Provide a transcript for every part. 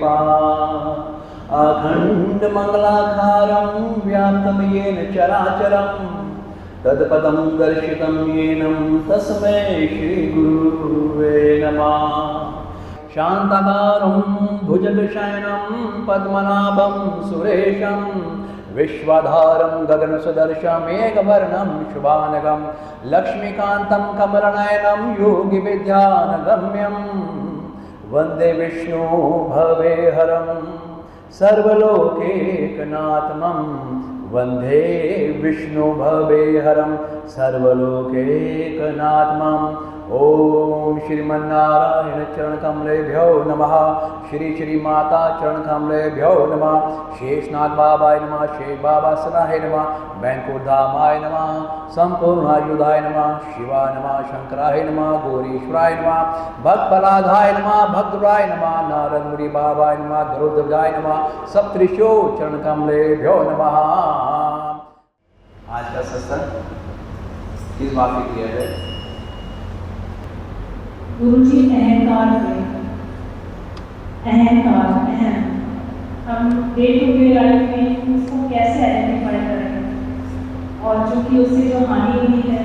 कृपा अखण्डमङ्गलाकारं व्याप्तं येन चराचरं तत्पदं दर्शितं येन तस्मै श्रीगुरुवे नमः। शान्ताकारं भुजगशयनं पद्मनाभं सुरेशं विश्वाधारं गगनसदर्शमेघवर्णं शुभानगं लक्ष्मीकान्तं कमलनयनं योगिविद्यानगम्यं वन्दे विष्णु भवेहरं सर्वलोकैकनाथं वन्दे विष्णु भवेहरं सर्वलोकैकनाथम्। ओम श्रीमन्नारायण चरणकमलेभ्यो नमः। श्री श्री माता चरणकमलेभ्यो नमः। शेषनाथ बाबाय नमः। शेष बाबा सनाय नमः। बैंकुधामाय नमः। संपूर्णायुधाय नमः। शिवाय नमः। शंकराय नमः। गौरीश्वराय नमः। भक्तप्रहलादाय नमः। भक्तराय नमः। नारद मुनि बाबाय नमः। गरुड़ध्वजाय नमः। सप्तऋषियों चरणकमलेभ्यो नमः। आज का सत्संग किस बात पे किया जाए? गुरुजी अहंकार हम डे टू डे लाइफ में उसको कैसे आइडेंटिफाई करें और चूंकि उससे जो हानि हुई है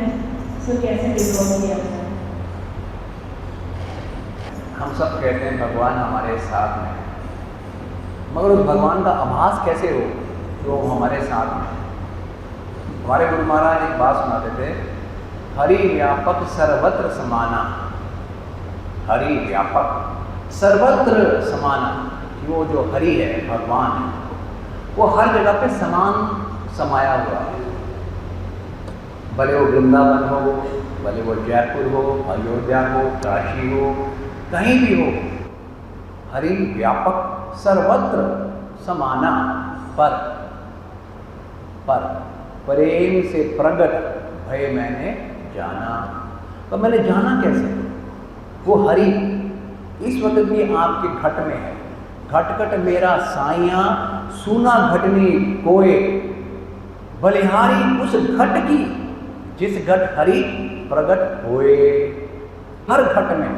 उसको कैसे डिसॉल्व किया जाए। हम सब कहते हैं भगवान हमारे साथ में, मगर उस भगवान का आभास कैसे हो जो हमारे साथ में। हमारे गुरु महाराज एक बात सुनाते थे, हरि व्यापक सर्वत्र समाना। हरि व्यापक सर्वत्र समाना, कि वो जो हरि है, भगवान है, वो हर जगह पे समान समाया हुआ है। भले वो वृंदावन हो, भले वो जयपुर हो, अयोध्या हो, काशी हो, कहीं भी हो, हरि व्यापक सर्वत्र समाना। पर प्रेम से प्रगट भय मैंने जाना। तो मैंने जाना कैसे? वो हरि इस वक्त भी आपके घट में है। घट घट मेरा साइया सुना घटनी कोय, बलिहारी उस घट की जिस घट हरि प्रगट होए। हर घट में,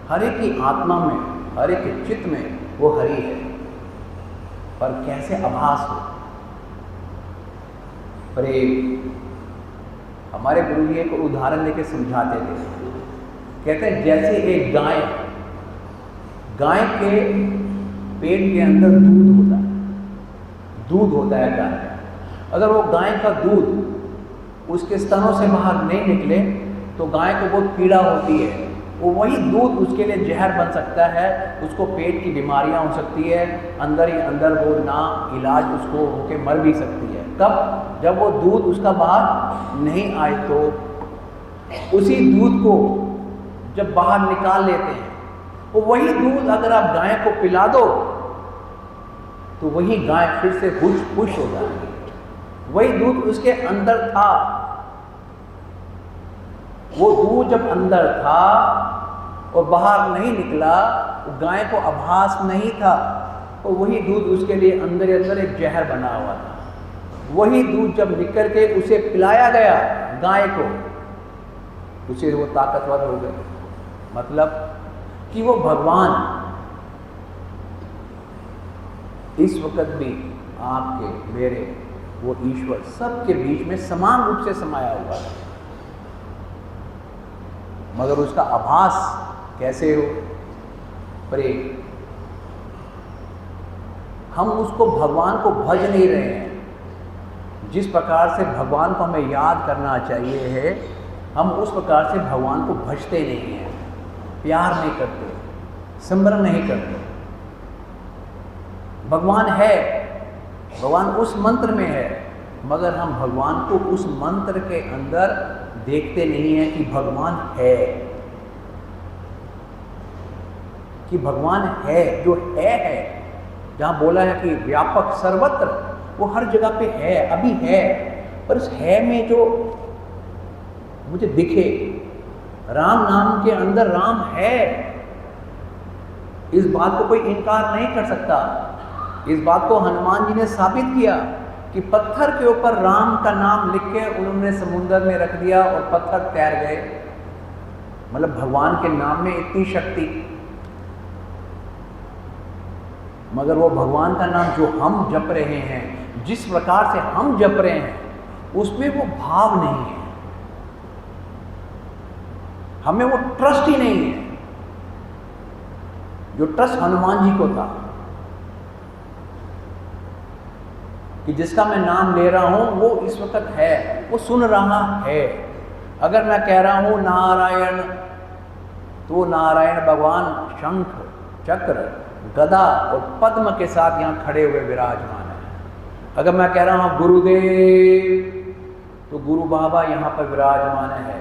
हरि की आत्मा में, हरि के चित्त में वो हरि है। पर कैसे आभास हो? प्रेम। हमारे गुरु जी एक उदाहरण लेके समझाते थे, कहते हैं जैसे एक गाय के पेट के अंदर दूध होता है गाय का। अगर वो गाय का दूध उसके स्तनों से बाहर नहीं निकले तो गाय को बहुत पीड़ा होती है। वो वही दूध उसके लिए जहर बन सकता है, उसको पेट की बीमारियां हो सकती है, अंदर ही अंदर वो ना इलाज उसको होके मर भी सकती है। कब? जब वो दूध उसका बाहर नहीं आए। तो उसी दूध को जब बाहर निकाल लेते हैं, वो वही दूध अगर आप गाय को पिला दो तो वही गाय फिर से खुश हो जाती है। वही दूध उसके अंदर था, वो दूध जब अंदर था और बाहर नहीं निकला, गाय को आभास नहीं था, तो वही दूध उसके लिए अंदर ही अंदर एक जहर बना हुआ था। वही दूध जब निकल के उसे पिलाया गया गाय को, उसे वो ताकतवर हो गई। मतलब कि वो भगवान इस वक्त भी आपके मेरे वो ईश्वर सबके बीच में समान रूप से समाया हुआ है। मगर उसका आभास कैसे हो? प्रेम। हम उसको भगवान को भज नहीं रहे हैं। जिस प्रकार से भगवान को हमें याद करना चाहिए है, हम उस प्रकार से भगवान को भजते नहीं हैं, प्यार नहीं करते, सिमरन नहीं करते। भगवान है, भगवान उस मंत्र में है, मगर हम भगवान को उस मंत्र के अंदर देखते नहीं हैं कि भगवान है, कि भगवान है। जो है जहाँ बोला है कि व्यापक सर्वत्र, वो हर जगह पे है, अभी है। पर उस है में जो मुझे दिखे, राम नाम के अंदर राम है, इस बात को कोई इनकार नहीं कर सकता। इस बात को हनुमान जी ने साबित किया कि पत्थर के ऊपर राम का नाम लिख के उन्होंने समुद्र में रख दिया और पत्थर तैर गए। मतलब भगवान के नाम में इतनी शक्ति। मगर वो भगवान का नाम जो हम जप रहे हैं, जिस प्रकार से हम जप रहे हैं, उसमें वो भाव नहीं है, हमें वो ट्रस्ट ही नहीं है जो ट्रस्ट हनुमान जी को था कि जिसका मैं नाम ले रहा हूं वो इस वक्त है, वो सुन रहा है। अगर मैं कह रहा हूं नारायण, तो नारायण भगवान शंख, चक्र, गदा और पद्म के साथ यहां खड़े हुए विराजमान है। अगर मैं कह रहा हूं गुरुदेव, तो गुरु बाबा यहां पर विराजमान है।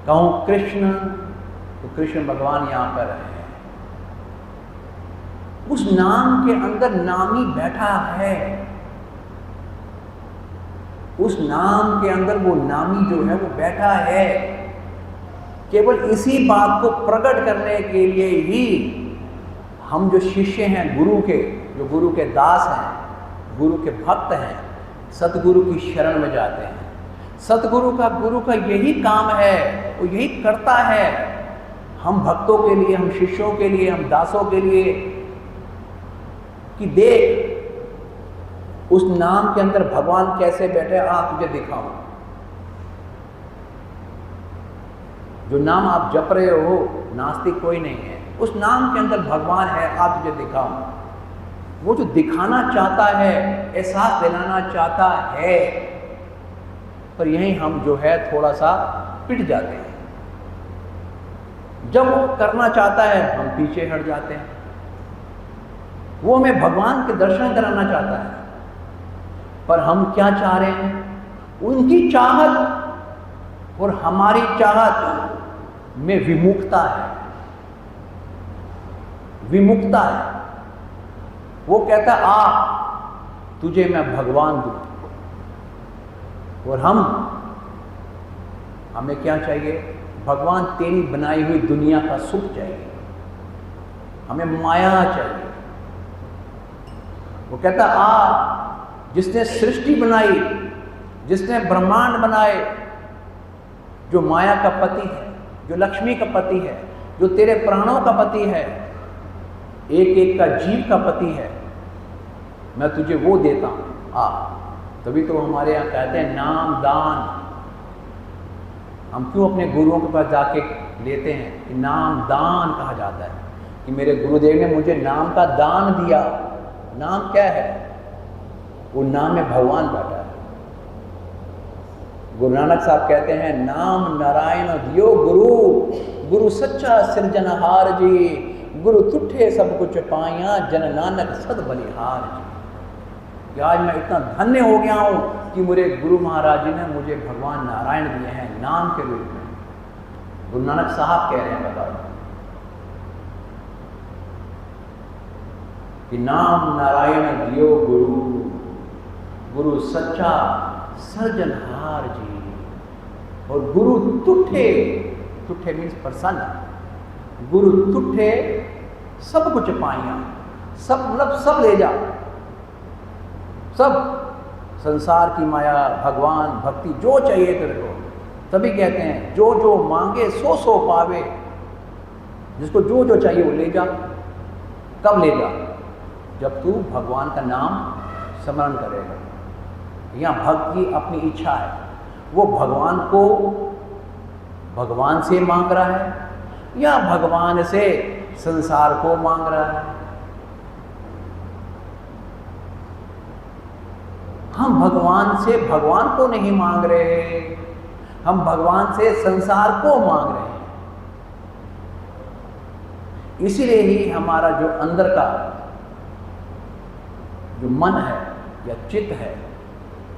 कहूं कृष्ण, तो कृष्ण भगवान यहां पर है। उस नाम के अंदर नामी बैठा है, उस नाम के अंदर वो नामी जो है वो बैठा है। केवल इसी बात को प्रकट करने के लिए ही हम जो शिष्य हैं गुरु के, जो गुरु के दास हैं, गुरु के भक्त हैं, सतगुरु की शरण में जाते हैं। सतगुरु का, गुरु का यही काम है, वो यही करता है। हम भक्तों के लिए, हम शिष्यों के लिए, हम दासों के लिए कि देख उस नाम के अंदर भगवान कैसे बैठे, तुझे दिखाऊं। जो नाम आप जप रहे हो, नास्तिक कोई नहीं है, उस नाम के अंदर भगवान है, तुझे दिखाऊं। वो जो दिखाना चाहता है, एहसास दिलाना चाहता है, पर यहीं हम जो है थोड़ा सा पिट जाते हैं। जब वो करना चाहता है हम पीछे हट जाते हैं। वो हमें भगवान के दर्शन कराना चाहता है, पर हम क्या चाह रहे हैं? उनकी चाहत और हमारी चाहत में विमुखता है, विमुखता है। वो कहता तुझे मैं भगवान दूं, और हमें क्या चाहिए? भगवान तेरी बनाई हुई दुनिया का सुख चाहिए, हमें माया चाहिए। वो कहता जिसने सृष्टि बनाई, जिसने ब्रह्मांड बनाए, जो माया का पति है, जो लक्ष्मी का पति है, जो तेरे प्राणों का पति है, एक एक का जीव का पति है, मैं तुझे वो देता हूं। तभी तो हमारे यहाँ कहते हैं नाम दान। हम क्यों अपने गुरुओं के पास जाके लेते हैं कि नाम दान कहा जाता है, कि मेरे गुरुदेव ने मुझे नाम का दान दिया। नाम क्या है? वो नाम में भगवान बैठा है। गुरु नानक साहब कहते हैं नाम नारायण दियो गुरु, गुरु सच्चा सिरजनहार जी, गुरु तुठे सब कुछ पाया, जन नानक सद बलिहार जी। कि आज मैं इतना धन्य हो गया हूं कि मेरे गुरु महाराज जी ने मुझे भगवान नारायण दिए हैं नाम के रूप में। गुरु नानक साहब कह रहे हैं, बताओ कि नाम नारायण दियो गुरु, गुरु सच्चा सर्जनहार जी, और गुरु तुठे, तुठे मीन्स प्रसन्न, गुरु तुठे सब कुछ पाइया, सब मतलब सब ले जा, सब संसार की माया, भगवान, भक्ति जो चाहिए तेरे को। तभी कहते हैं जो जो मांगे सो सो पावे, जिसको जो जो चाहिए वो ले जा। कब ले जा? जब तू भगवान का नाम स्मरण करेगा। यहाँ भक्त की अपनी इच्छा है, वो भगवान को भगवान से मांग रहा है या भगवान से संसार को मांग रहा है। हम भगवान से भगवान को नहीं मांग रहे, हम भगवान से संसार को मांग रहे हैं। इसीलिए ही हमारा जो अंदर का जो मन है या चित्त है,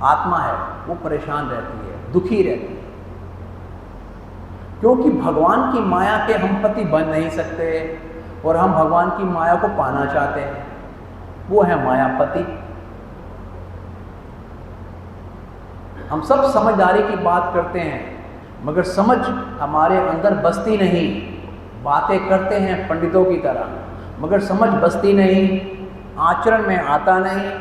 आत्मा है, वो परेशान रहती है, दुखी रहती है, क्योंकि भगवान की माया के हम पति बन नहीं सकते और हम भगवान की माया को पाना चाहते हैं। वो है मायापति। हम सब समझदारी की बात करते हैं, मगर समझ हमारे अंदर बसती नहीं। बातें करते हैं पंडितों की तरह, मगर समझ बसती नहीं, आचरण में आता नहीं,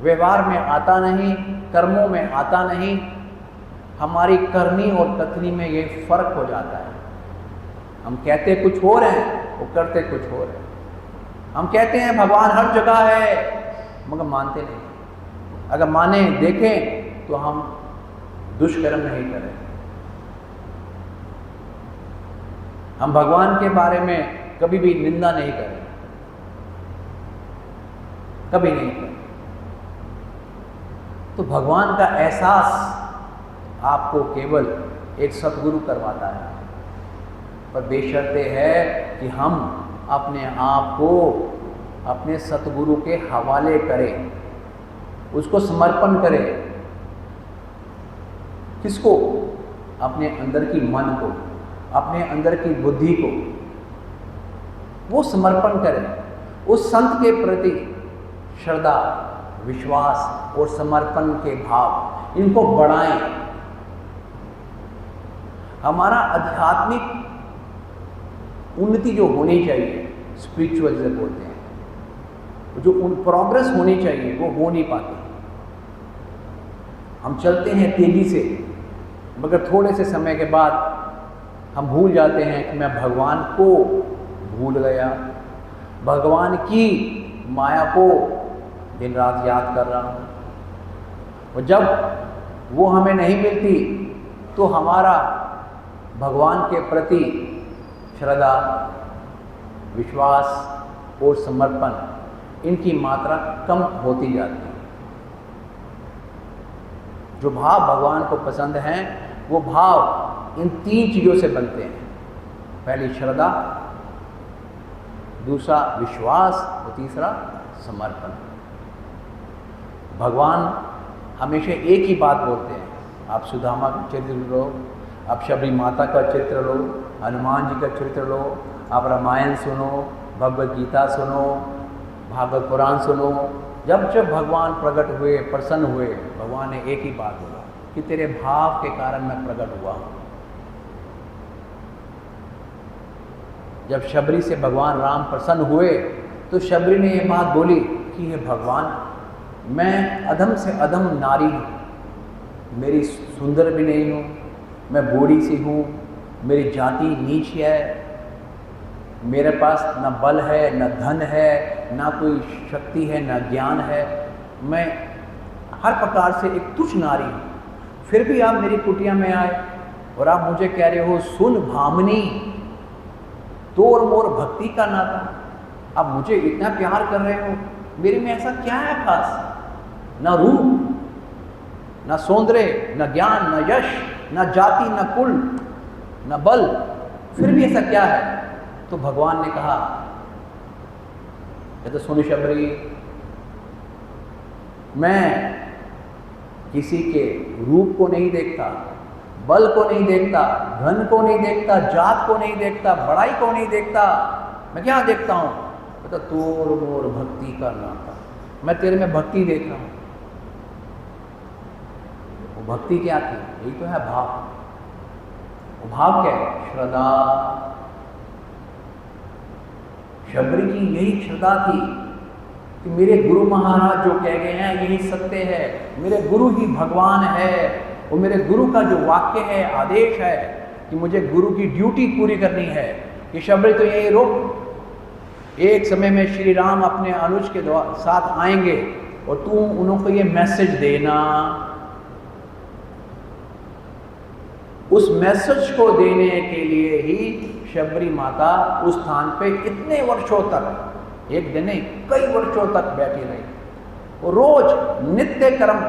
व्यवहार में आता नहीं, कर्मों में आता नहीं। हमारी करनी और कथनी में ये फर्क हो जाता है। हम कहते कुछ और हैं, वो करते कुछ और हैं। हम कहते हैं भगवान हर जगह है, मगर मानते नहीं। अगर माने देखें तो हम दुष्कर्म नहीं करें। हम भगवान के बारे में कभी भी निंदा नहीं करें, कभी नहीं करें। तो भगवान का एहसास आपको केवल एक सतगुरु करवाता है, पर बेशर्ते है कि हम अपने आप को अपने सतगुरु के हवाले करें, उसको समर्पण करें। किसको? अपने अंदर की मन को, अपने अंदर की बुद्धि को वो समर्पण करें। उस संत के प्रति श्रद्धा, विश्वास और समर्पण के भाव इनको बढ़ाएं। हमारा आध्यात्मिक उन्नति जो होनी चाहिए, स्पिरिचुअल जिसे बोलते हैं, जो प्रोग्रेस होनी चाहिए वो हो नहीं पाती। हम चलते हैं तेजी से, मगर थोड़े से समय के बाद हम भूल जाते हैं कि मैं भगवान को भूल गया, भगवान की माया को दिन रात याद कर रहा हूँ। और जब वो हमें नहीं मिलती तो हमारा भगवान के प्रति श्रद्धा, विश्वास और समर्पण इनकी मात्रा कम होती जाती है। जो भाव भगवान को पसंद हैं वो भाव इन 3 चीज़ों से बनते हैं। पहली श्रद्धा, दूसरा विश्वास और तीसरा समर्पण। भगवान हमेशा एक ही बात बोलते हैं, आप सुदामा का चरित्र लो, आप शबरी माता का चरित्र लो, हनुमान जी का चरित्र लो, आप रामायण सुनो, भगवद गीता सुनो, भागवत पुराण सुनो। जब जब भगवान प्रकट हुए, प्रसन्न हुए, भगवान ने एक ही बात बोला कि तेरे भाव के कारण मैं प्रकट हुआ हूँ। जब शबरी से भगवान राम प्रसन्न हुए तो शबरी ने ये बात बोली कि हे भगवान, मैं अधम से अधम नारी हूँ, मेरी सुंदर भी नहीं हूँ, मैं बूढ़ी सी हूँ, मेरी जाति नीच है, मेरे पास न बल है, न धन है, ना कोई शक्ति है, न ज्ञान है, मैं हर प्रकार से एक तुच्छ नारी हूँ। फिर भी आप मेरी कुटिया में आए और आप मुझे कह रहे हो सुन भामनी, तोर मोर भक्ति का नाता। आप मुझे इतना प्यार कर रहे हो, मेरे में ऐसा क्या है खास? न रूप, न सौंदर्य, न ज्ञान, न यश, न जाति, न कुल, न बल, फिर भी ऐसा क्या है? तो भगवान ने कहा, ये तो सुन शबरी, मैं किसी के रूप को नहीं देखता, बल को नहीं देखता, धन को नहीं देखता, जात को नहीं देखता, बड़ाई को नहीं देखता, मैं क्या देखता हूँ? तो तोर मोर भक्ति का नाता, मैं तेरे में भक्ति देख रहा हूँ। वो भक्ति क्या थी? यही तो है भाव। वो भाव क्या है? श्रद्धा। शबरी की यही श्रद्धा थी कि मेरे गुरु महाराज जो कह गए हैं यही सत्य है, मेरे गुरु ही भगवान है, और मेरे गुरु का जो वाक्य है, आदेश है कि मुझे गुरु की ड्यूटी पूरी करनी है। कि शबरी तो यही रुक, एक समय में श्री राम अपने अनुज के साथ आएंगे और तू उनको ये मैसेज देना। उस मैसेज को देने के लिए ही शबरी माता उस स्थान पे इतने वर्षों तक, एक दिन नहीं कई वर्षों तक बैठी रही। और रोज नित्य कर्म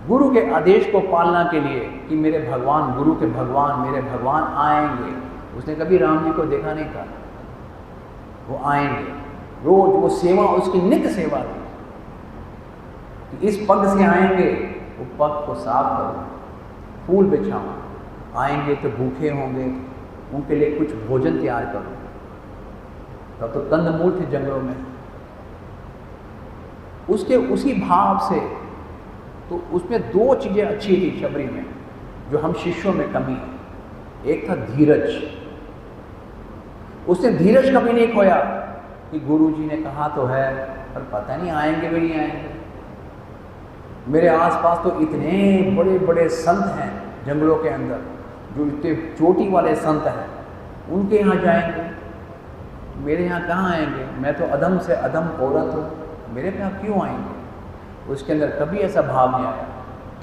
गुरु के आदेश को पालना के लिए कि मेरे भगवान, गुरु के भगवान, मेरे भगवान आएंगे। उसने कभी राम जी को देखा नहीं था, वो आएंगे रोज, वो सेवा उसकी नित्य सेवा थी कि इस पग से आएंगे, वो पग को साफ करो, फूल बिछाओ, आएंगे तो भूखे होंगे, उनके लिए कुछ भोजन तैयार करो। तब तो कंदमूल थे जंगलों में। उसके उसी भाव से तो उसमें 2 चीज़ें अच्छी थी शबरी में, जो हम शिष्यों में कमी है। एक था धीरज। उसने धीरज कभी नहीं खोया कि गुरुजी ने कहा तो है, पर पता नहीं आएंगे भी नहीं आएंगे। मेरे आसपास तो इतने बड़े बड़े संत हैं जंगलों के अंदर, जो इतने चोटी वाले संत हैं, उनके यहाँ जाएंगे, मेरे यहाँ कहाँ आएंगे, मैं तो अधम से अधम औरत हूँ, मेरे पे आप क्यों आएंगे? उसके अंदर कभी ऐसा भाव नहीं आया।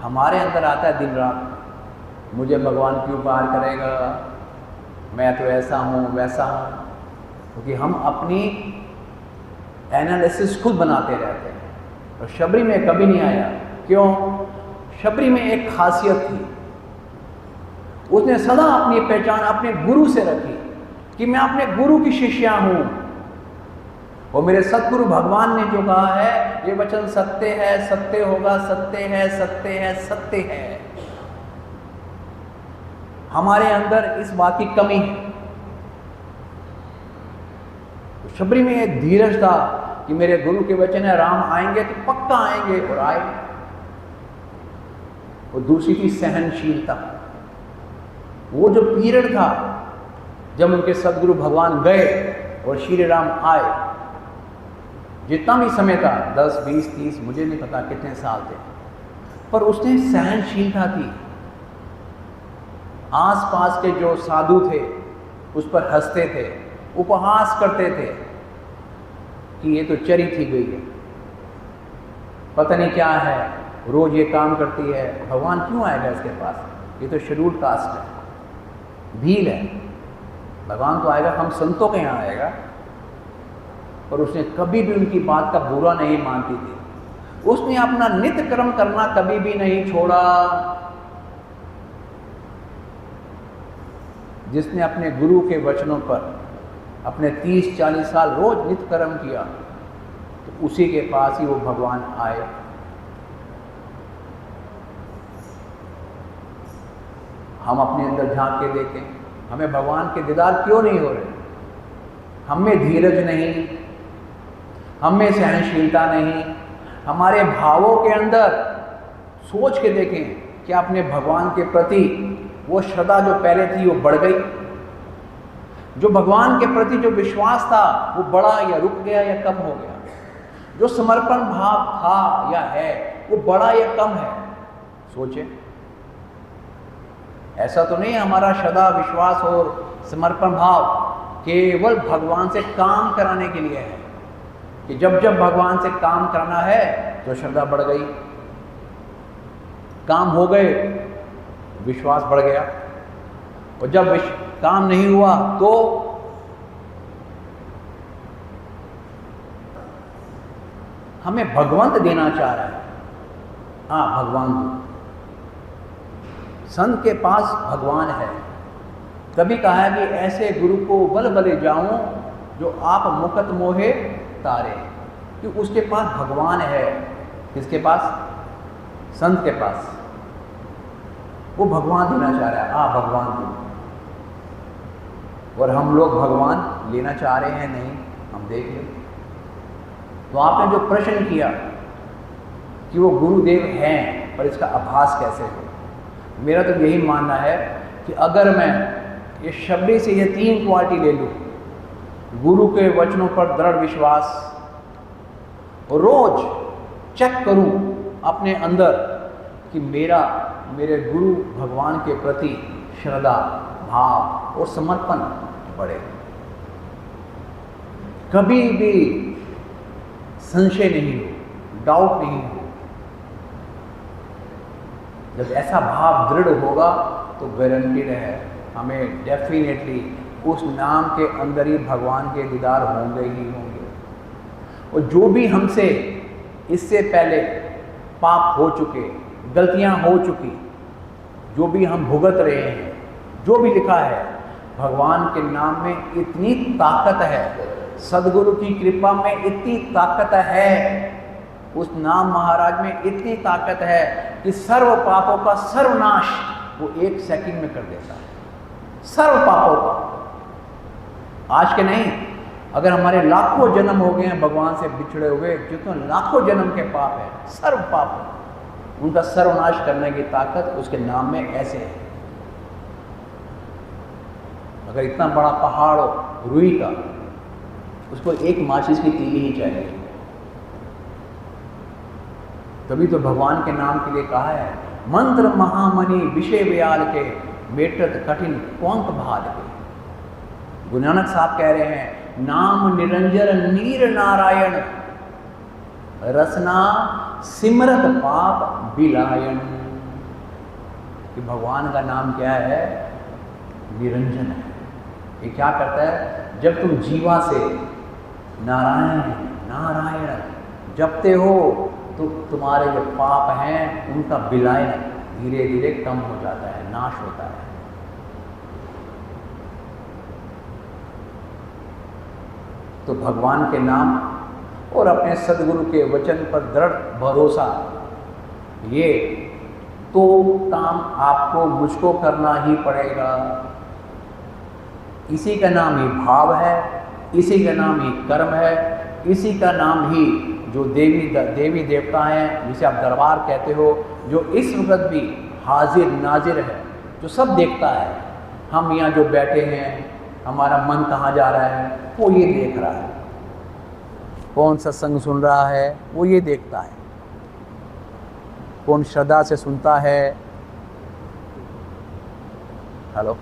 हमारे अंदर आता है दिन रात, मुझे भगवान क्यों प्यार करेगा, मैं तो ऐसा हूँ वैसा हूँ, क्योंकि हम अपनी एनालिसिस खुद बनाते रहते हैं। और शबरी में कभी नहीं आया। क्यों? शबरी में एक खासियत थी, उसने सदा अपनी पहचान अपने गुरु से रखी कि मैं अपने गुरु की शिष्या हूं। और मेरे सतगुरु भगवान ने जो कहा है, ये वचन सत्य है, सत्य होगा, सत्य है, सत्य है, सत्य है। हमारे अंदर इस बात की कमी है। तो शबरी में एक धीरज था कि मेरे गुरु के वचन है, राम आएंगे तो पक्का आएंगे, और आए। और दूसरी थी सहनशीलता। वो जो पीरियड था जब उनके सदगुरु भगवान गए और श्री राम आए, जितना भी समय था 10, 20, 30, मुझे नहीं पता कितने साल थे, पर उसने सहनशीलता थी। आसपास के जो साधु थे उस पर हंसते थे, उपहास करते थे कि ये तो चरी थी गई है, पता नहीं क्या है, रोज ये काम करती है, भगवान क्यों आएगा इसके पास, ये तो शेड्यूल्ड कास्ट है, भील है, भगवान तो आएगा हम संतों के यहाँ आएगा। पर उसने कभी भी उनकी बात का बुरा नहीं मानती थी। उसने अपना नित्य कर्म करना कभी भी नहीं छोड़ा। जिसने अपने गुरु के वचनों पर अपने 30-40 साल रोज नित्य कर्म किया, तो उसी के पास ही वो भगवान आए। हम अपने अंदर झांक के देखें, हमें भगवान के दीदार क्यों नहीं हो रहे? हम में धीरज नहीं, हम में सहनशीलता नहीं, हमारे भावों के अंदर सोच के देखें कि अपने भगवान के प्रति वो श्रद्धा जो पहले थी वो बढ़ गई, जो भगवान के प्रति जो विश्वास था वो बढ़ा या रुक गया या कम हो गया, जो समर्पण भाव था या है वो बढ़ा या कम है। सोचे, ऐसा तो नहीं हमारा श्रद्धा विश्वास और समर्पण भाव केवल भगवान से काम कराने के लिए है कि जब जब भगवान से काम करना है तो श्रद्धा बढ़ गई, काम हो गए विश्वास बढ़ गया, और जब काम नहीं हुआ तो हमें भगवंत देना चाह रहा है। हाँ, भगवान दो। संत के पास भगवान है। कभी कहा है कि ऐसे गुरु को बल बले जाऊं जो आप मुकत मोहे तारे, कि उसके पास भगवान है। किसके पास? संत के पास। वो भगवान देना चाह रहा है। हाँ, भगवान दो। और हम लोग भगवान लेना चाह रहे हैं नहीं, हम देख लें। तो आपने जो प्रश्न किया कि वो गुरुदेव हैं पर इसका आभास कैसे हो, मेरा तो यही मानना है कि अगर मैं ये शबरी से ये 3 क्वालिटी ले लूँ, गुरु के वचनों पर दृढ़ विश्वास, और रोज चेक करूं अपने अंदर कि मेरे गुरु भगवान के प्रति श्रद्धा भाव और समर्पण बढ़े, कभी भी संशय नहीं हो, डाउट नहीं हो। जब ऐसा भाव दृढ़ होगा तो गारंटीड है हमें डेफिनेटली उस नाम के अंदर ही भगवान के दीदार होंगे ही होंगे। और जो भी हमसे इससे पहले पाप हो चुके, गलतियां हो चुकी, जो भी हम भुगत रहे हैं, जो भी लिखा है, भगवान के नाम में इतनी ताकत है, सदगुरु की कृपा में इतनी ताकत है, उस नाम महाराज में इतनी ताकत है कि सर्व पापों का सर्वनाश वो 1 सेकंड में कर देता है। सर्व पापों का, आज के नहीं, अगर हमारे लाखों जन्म हो गए हैं भगवान से बिछड़े हुए, जितने लाखों जन्म के पाप है, सर्व पाप, उनका सर्वनाश करने की ताकत उसके नाम में ऐसे है। अगर इतना बड़ा पहाड़ हो रुई का, उसको एक माचिस की तीली ही चाहिए। तभी तो भगवान के नाम के लिए कहा है, मंत्र महामणि विषय व्याल के मेटत कठिन कौंक भाल के। गुरु नानक साहब कह रहे हैं नाम निरंजन नीर नारायण, रसना सिमरत पाप बिलायन। कि भगवान का नाम क्या है? निरंजन है। ये क्या करता है? जब तुम जीवा से नारायण नारायण जपते हो तो तुम्हारे जो पाप हैं उनका विलायन धीरे धीरे कम हो जाता है, नाश होता है। तो भगवान के नाम और अपने सदगुरु के वचन पर दृढ़ भरोसा, ये तो काम आपको मुझको करना ही पड़ेगा। इसी का नाम ही भाव है, इसी का नाम ही कर्म है, इसी का नाम ही जो देवी देवता हैं जिसे आप दरबार कहते हो, जो इस वक्त भी हाजिर नाजिर है, जो सब देखता है। हम यहाँ जो बैठे हैं, हमारा मन कहाँ जा रहा है वो ये देख रहा है, कौन सत्संग सुन रहा है वो ये देखता है, कौन श्रद्धा से सुनता है। Hello,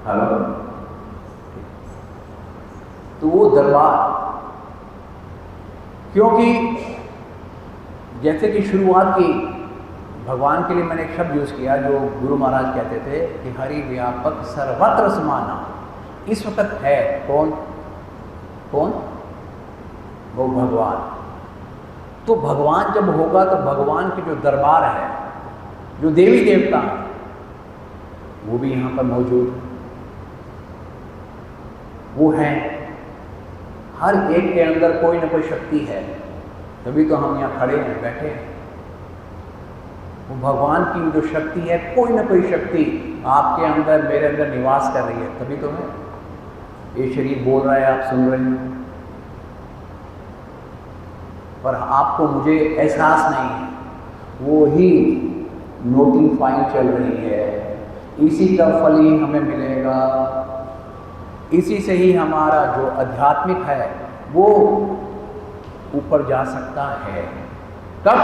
hello. तो वो दरबार, क्योंकि जैसे कि शुरुआत की भगवान के लिए मैंने एक शब्द यूज़ किया जो गुरु महाराज कहते थे कि हरि व्यापक सर्वत्र समाना। इस वक्त है कौन? कौन? वो भगवान। तो भगवान जब होगा तो भगवान के जो दरबार है, जो देवी देवता है, वो भी यहाँ पर मौजूद है। वो है, हर एक के अंदर कोई ना कोई शक्ति है, तभी तो हम यहाँ खड़े हैं, बैठे हैं। वो भगवान की जो शक्ति है, कोई ना कोई शक्ति आपके अंदर, मेरे अंदर निवास कर रही है, तभी तो है। ये शरीर बोल रहा है, आप सुन रहे हैं, पर आपको मुझे एहसास नहीं है। वो ही नोटिफाइंग चल रही है, इसी का फल ही हमें मिलेगा, इसी से ही हमारा जो आध्यात्मिक है वो ऊपर जा सकता है। कब?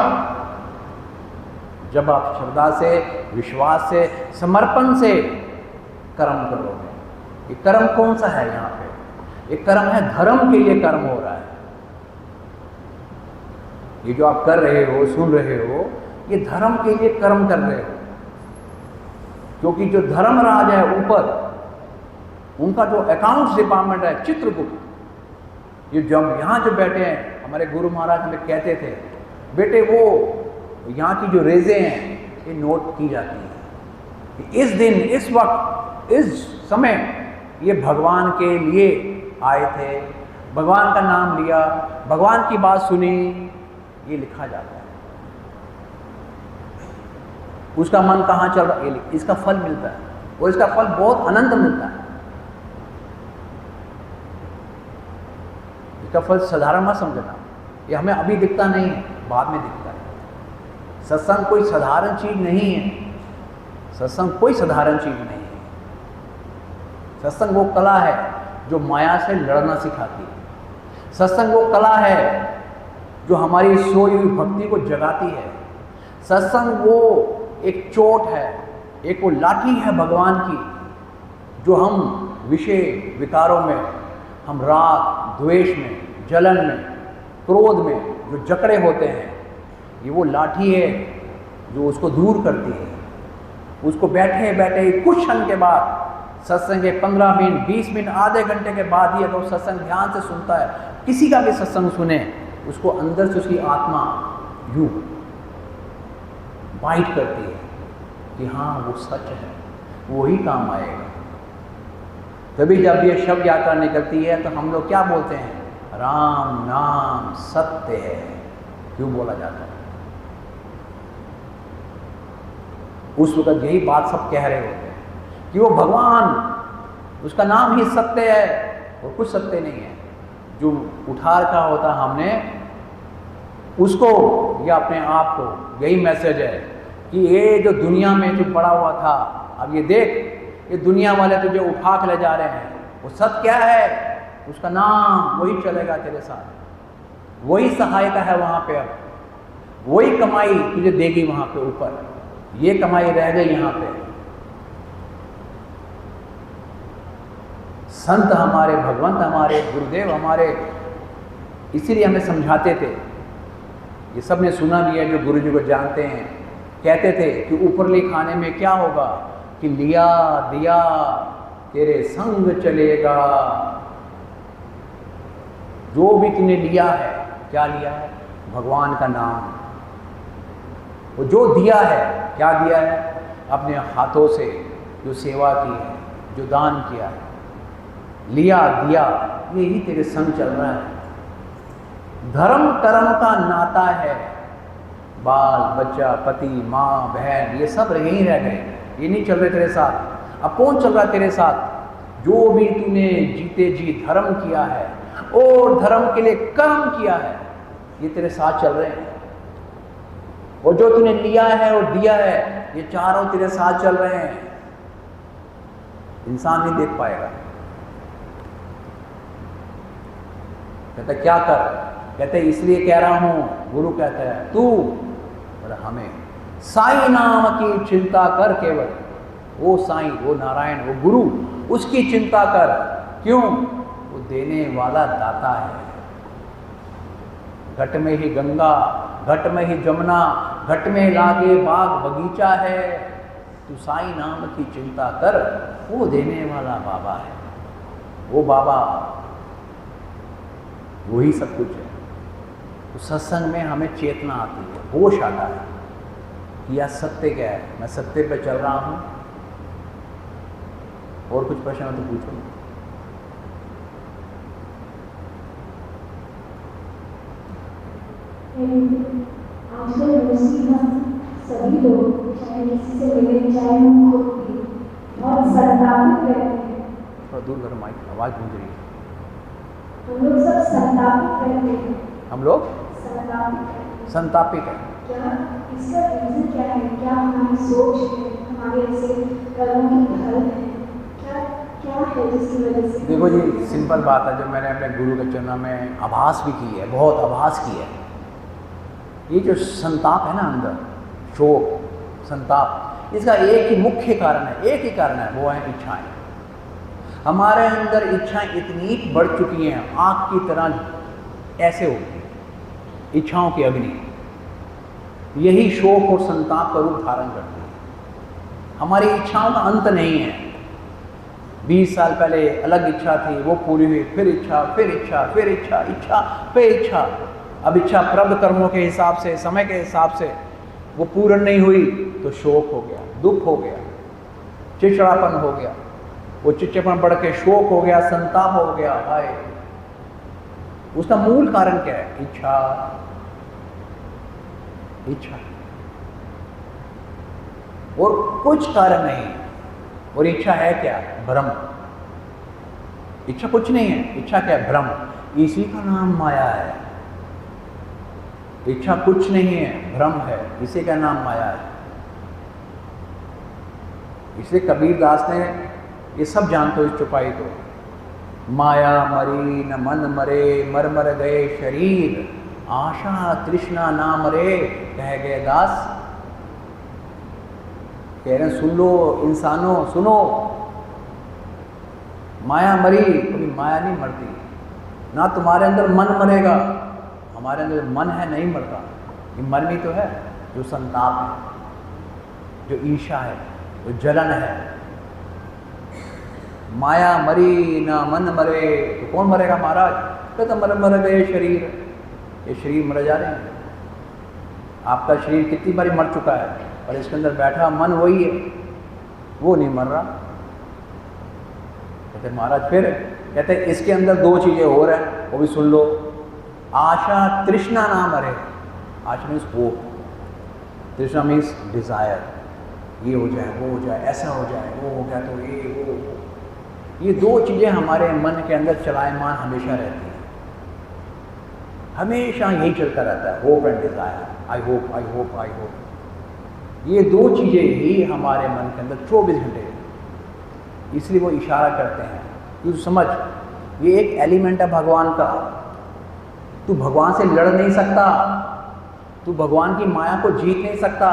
जब आप श्रद्धा से, विश्वास से, समर्पण से कर्म करोगे। ये कर्म कौन सा है यहाँ पे? ये कर्म है, धर्म के लिए कर्म हो रहा है। ये जो आप कर रहे हो, सुन रहे हो, ये धर्म के लिए कर्म कर रहे हो। क्योंकि जो धर्मराज है ऊपर, उनका जो अकाउंट्स डिपार्टमेंट है चित्रगुप्त, ये जब यहाँ जो बैठे हैं, हमारे गुरु महाराज हमें कहते थे, बेटे वो यहाँ की जो रेजें हैं ये नोट की जाती हैं। इस दिन, इस वक्त, इस समय ये भगवान के लिए आए थे, भगवान का नाम लिया, भगवान की बात सुनी, ये लिखा जाता है। उसका मन कहाँ चल रहा है, इसका फल मिलता है, और इसका फल बहुत अनंत मिलता है। इसका फल साधारण मत समझना, ये हमें अभी दिखता नहीं है, बाद में दिखता है। सत्संग कोई साधारण चीज नहीं है, सत्संग कोई साधारण चीज नहीं है। सत्संग वो कला है जो माया से लड़ना सिखाती है। सत्संग वो कला है जो हमारी सोई हुई भक्ति को जगाती है। सत्संग वो एक चोट है, एक वो लाठी है भगवान की, जो हम विषय विकारों में, हम राग द्वेष में, जलन में, क्रोध में जो जकड़े होते हैं, ये वो लाठी है जो उसको दूर करती है। उसको बैठे बैठे कुछ क्षण के बाद, सत्संग के 15 मिनट, 20 मिनट, आधे घंटे के बाद ही अगर सत्संग ध्यान से सुनता है, किसी का भी सत्संग सुने, उसको अंदर से उसकी आत्मा यूं बाइट करती है कि हाँ वो सच है, वो ही काम आएगा। तभी जब ये शब्द यात्रा निकलती है तो हम लोग क्या बोलते हैं? राम नाम सत्य है। क्यों बोला जाता है? उस वक्त यही बात सब कह रहे होते हैं कि वो भगवान, उसका नाम ही सत्य है और कुछ सत्य नहीं है। जो उठा रखा होता हमने उसको या अपने आप को, यही मैसेज है कि ये जो दुनिया में जो पड़ा हुआ था, अब ये देख, ये दुनिया वाले तुझे उठा के ले जा रहे हैं, वो सत्य क्या है? उसका नाम, वही चलेगा तेरे साथ, वही सहायता है वहाँ पे, अब वही कमाई तुझे देगी वहाँ पे ऊपर। ये कमाई रह गई यहाँ पे। संत हमारे, भगवंत हमारे, गुरुदेव हमारे इसीलिए हमें समझाते थे। ये सब ने सुना भी है जो गुरु जी को जानते हैं। कहते थे कि ऊपरली खाने में क्या होगा कि लिया दिया तेरे संग चलेगा। जो भी तूने लिया है, क्या लिया है? भगवान का नाम। वो जो दिया है, क्या दिया है? अपने हाथों से जो सेवा की है, जो दान किया है, लिया दिया, यही तेरे संग चल रहा है। धर्म कर्म का नाता है। बाल बच्चा, पति, माँ, बहन, ये सब यहीं रह गए, ये नहीं चल रहे तेरे साथ। अब कौन चल रहा है तेरे साथ? जो भी तूने जीते जी धर्म किया है और धर्म के लिए कर्म किया है, ये तेरे साथ चल रहे हैं। और जो तूने लिया है और दिया है, ये चारों तेरे साथ चल रहे हैं। इंसान नहीं देख पाएगा। कहता क्या कर? कहते इसलिए कह रहा हूं। गुरु कहता है तू और हमें साईं नाम की चिंता कर केवल। वो साईं, वो नारायण, वो गुरु, उसकी चिंता कर। क्यों? वो देने वाला दाता है। घट में ही गंगा, घट में ही जमुना, घट में लागे बाग बगीचा है। तू साईं नाम की चिंता कर, वो देने वाला बाबा है। वो बाबा, वही सब कुछ है। तो सत्संग में हमें चेतना आती है, होश आता है कि यह सत्य क्या है, मैं सत्य पे चल रहा हूं। और कुछ प्रश्न हो तो पूछो। आजकल मोस्टली हम सभी लोग, चाहे किसी से मिले चाहे हम खुद भी, बहुत संतापित रहते हैं। थोड़ा दूर करो माइक, आवाज़ गूंज रही है। हम लोग सब संतापित रहते हैं। हम लोग संतापित है। क्या इसका रीजन क्या है? क्या हमारी सोच है, हमारे ऐसे कर्मों की फल है? क्या है जिसकी वजह से? देखो जी, सिंपल बात है, जो मैंने अपने गुरु के चरणों में आभास भी की है, बहुत आभास की है। ये जो संताप है ना अंदर, शोक, संताप, इसका एक ही मुख्य कारण है, एक ही कारण है, वो है इच्छाएं। हमारे अंदर इच्छाएं इतनी बढ़ चुकी हैं, आग की तरह ऐसे होती है, इच्छाओं की अग्नि। यही शोक और संताप का रूप धारण करती है। हमारी इच्छाओं का अंत नहीं है। 20 साल पहले अलग इच्छा थी, वो पूरी हुई, फिर इच्छा, फिर इच्छा, फिर इच्छा, इच्छा पे इच्छा। अब इच्छा प्रारब्ध कर्मों के हिसाब से, समय के हिसाब से वो पूर्ण नहीं हुई तो शोक हो गया, दुख हो गया, चिड़चिड़ापन हो गया। वो चिड़चिड़ापन बढ़ के शोक हो गया, संताप हो गया। हाय, उसका मूल कारण क्या है? इच्छा। इच्छा और कुछ कारण नहीं। और इच्छा है क्या? भ्रम। इच्छा कुछ नहीं है, इच्छा क्या है? भ्रम। इसी का नाम माया है। इच्छा कुछ नहीं है, भ्रम है, इसी का नाम माया है। इसलिए कबीरदास ने, ये सब जानते हो इस चौपाई को, माया मरी न मन मरे, मर मर गए शरीर, आशा तृष्णा ना मरे, कह गए दास। कह रहे सुन लो इंसानों, सुनो, माया मरी, कभी माया नहीं मरती। ना तुम्हारे अंदर मन मरेगा, हमारे अंदर मन है नहीं मरता। ये मरनी तो है, जो संताप है, जो ईर्ष्या है, जो जलन है। माया मरी ना मन मरे, तो कौन मरेगा महाराज? कहते मर मर गए शरीर। ये शरीर मर जा रहे हैं। आपका शरीर कितनी बारी मर चुका है, और इसके अंदर बैठा मन वही है, वो नहीं मर रहा। कहते महाराज फिर, कहते इसके अंदर दो चीज़ें हो रहा है, वो भी सुन लो। आशा तृष्णा ना मरे। आशा मीन्स होप, तृष्णा मीन्स डिज़ायर। ये हो जाए, वो हो जाए, ऐसा हो जाए, वो हो गया तो ये वो। ये दो चीज़ें हमारे मन के अंदर चलायमान हमेशा रहती हैं। हमेशा यही चलता रहता है, hope and desire. I hope, I hope, I hope. ये दो चीज़ें ही हमारे मन के अंदर 24 घंटे, इसलिए वो इशारा करते हैं। तू समझ, ये एक एलिमेंट है भगवान का। तू भगवान से लड़ नहीं सकता, तू भगवान की माया को जीत नहीं सकता।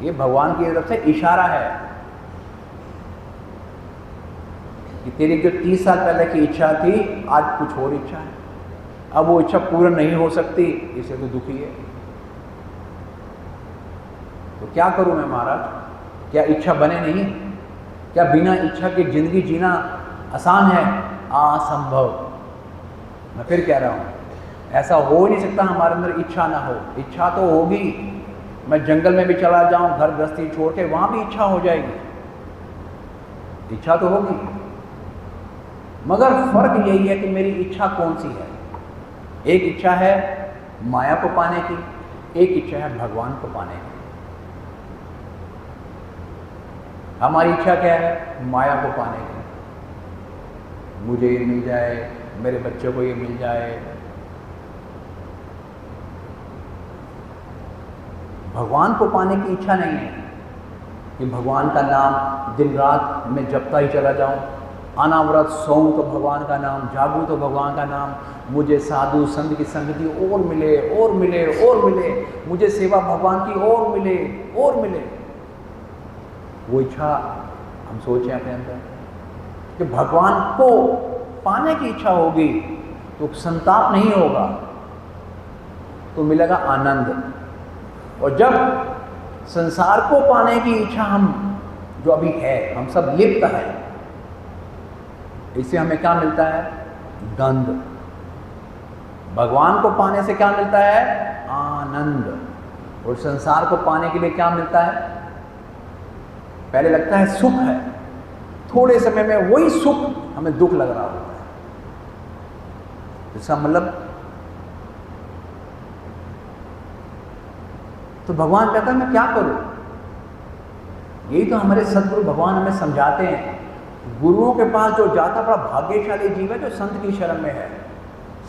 ये भगवान की तरफ से इशारा है कि तेरी जो 30 साल पहले की इच्छा थी, आज कुछ और इच्छा है, अब वो इच्छा पूर्ण नहीं हो सकती, इससे तो दुखी है। तो क्या करूं मैं महाराज? क्या इच्छा बने नहीं? क्या बिना इच्छा की जिंदगी जीना आसान है? असंभव। मैं फिर कह रहा हूं, ऐसा हो ही नहीं सकता हमारे अंदर इच्छा ना हो। इच्छा तो होगी, मैं जंगल में भी चला जाऊं, घर गृहस्थी छोड़ के, वहां भी इच्छा हो जाएगी, इच्छा तो होगी। मगर फर्क यही है कि मेरी इच्छा कौन सी है। एक इच्छा है माया को पाने की, एक इच्छा है भगवान को पाने की। हमारी इच्छा क्या है? माया को पाने की, मुझे ये मिल जाए, मेरे बच्चों को ये मिल जाए। भगवान को पाने की इच्छा नहीं है कि भगवान का नाम दिन रात मैं जपता ही चला जाऊं, अनावरत सोऊं तो भगवान का नाम, जागूं तो भगवान का नाम, मुझे साधु संत की संगति और मिले और मिले और मिले, मुझे सेवा भगवान की और मिले और मिले। वो इच्छा हम सोचें अपने अंदर कि भगवान को पाने की इच्छा होगी तो संताप नहीं होगा, तो मिलेगा आनंद। और जब संसार को पाने की इच्छा हम जो अभी है, हम सब लिप्त है, इससे हमें क्या मिलता है? गंध। भगवान को पाने से क्या मिलता है? आनंद। और संसार को पाने के लिए क्या मिलता है? पहले लगता है सुख है, थोड़े समय में वही सुख हमें दुख लग रहा होता है। इसका मतलब तो भगवान कहता है मैं क्या करूं? यही तो हमारे सदगुरु भगवान हमें समझाते हैं। गुरुओं के पास जो जाता बड़ा भाग्यशाली जीव है जो संत की शरण में है।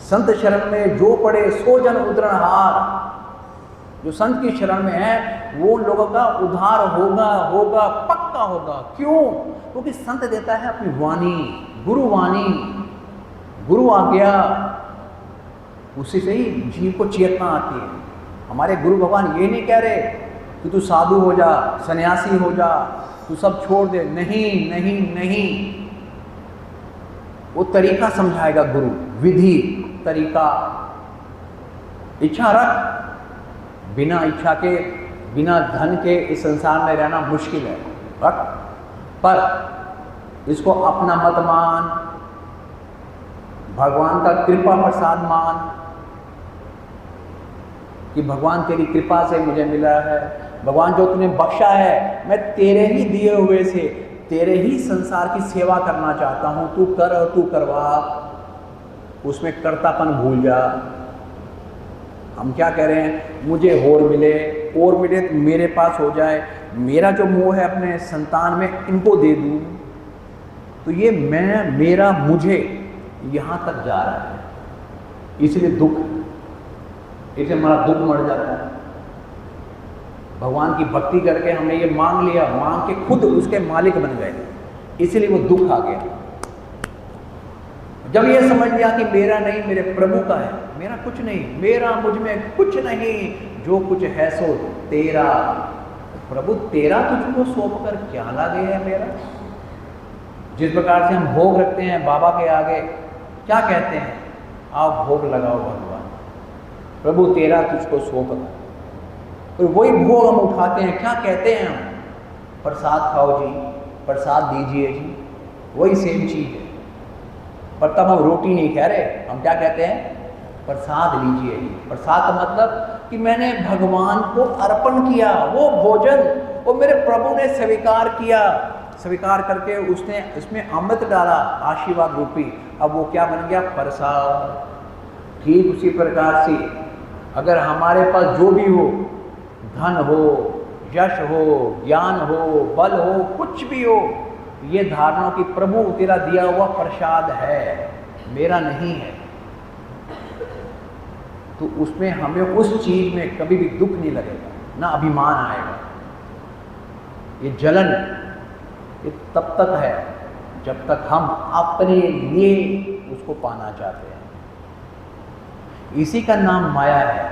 संत शरण में जो पड़े सो जन उद्धरणहार। जो संत की शरण में है वो लोगों का उद्धार होगा, होगा, पक्का होगा। क्यों? क्योंकि संत देता है अपनी वाणी, गुरुवाणी, गुरु आज्ञा, उसी से ही जीव को चेतना आती है। हमारे गुरु भगवान ये नहीं कह रहे कि तू साधु हो जा, सन्यासी हो जा, तू सब छोड़ दे। नहीं नहीं नहीं, वो तरीका समझाएगा गुरु, विधि, तरीका। इच्छा रख, बिना इच्छा के, बिना धन के इस संसार में रहना मुश्किल है, रख। पर इसको अपना मत मान, भगवान का कृपा प्रसाद मान कि भगवान तेरी कृपा से मुझे मिला है, भगवान जो तूने बख्शा है मैं तेरे ही दिए हुए से, तेरे ही संसार की सेवा करना चाहता हूं, तू कर और तू करवा। उसमें कर्तापन भूल जा। हम क्या कह रहे हैं? मुझे और मिले तो मेरे पास हो जाए, मेरा जो मोह है अपने संतान में इनको दे दूं, तो ये मैं, मेरा, मुझे यहां तक जा रहा है। इसलिए दुख, इसलिए हमारा दुख मर जाता है। भगवान की भक्ति करके हमने ये मांग लिया, मांग के खुद उसके मालिक बन गए, इसीलिए वो दुख आ गया। जब ये समझ लिया कि मेरा नहीं, मेरे प्रभु का है, मेरा कुछ नहीं, मेरा मुझ में कुछ नहीं, जो कुछ है सो तेरा। प्रभु तेरा तुझको सौंप कर क्या लागे है मेरा। जिस प्रकार से हम भोग रखते हैं बाबा के आगे, क्या कहते हैं? आओ भोग लगाओ भगवान, प्रभु तेरा तुझको सौंप कर। और वही भोग हम उठाते हैं, क्या कहते हैं हम? प्रसाद खाओ जी, प्रसाद दीजिए जी, वही सेम चीज है। पर तब हम रोटी नहीं कह रहे, हम क्या कहते हैं? प्रसाद लीजिए जी। प्रसाद का मतलब कि मैंने भगवान को अर्पण किया, वो भोजन वो मेरे प्रभु ने स्वीकार किया, स्वीकार करके उसने इसमें अमृत डाला आशीर्वाद रूपी। अब वो क्या बन गया? प्रसाद। ठीक उसी प्रकार से अगर हमारे पास जो भी हो, धन हो, यश हो, ज्ञान हो, बल हो, कुछ भी हो, ये धारणा कि प्रभु तेरा दिया हुआ प्रसाद है, मेरा नहीं है, तो उसमें हमें उस चीज में कभी भी दुख नहीं लगेगा, ना अभिमान आएगा। ये जलन ये तब तक है जब तक हम अपने लिए उसको पाना चाहते हैं। इसी का नाम माया है।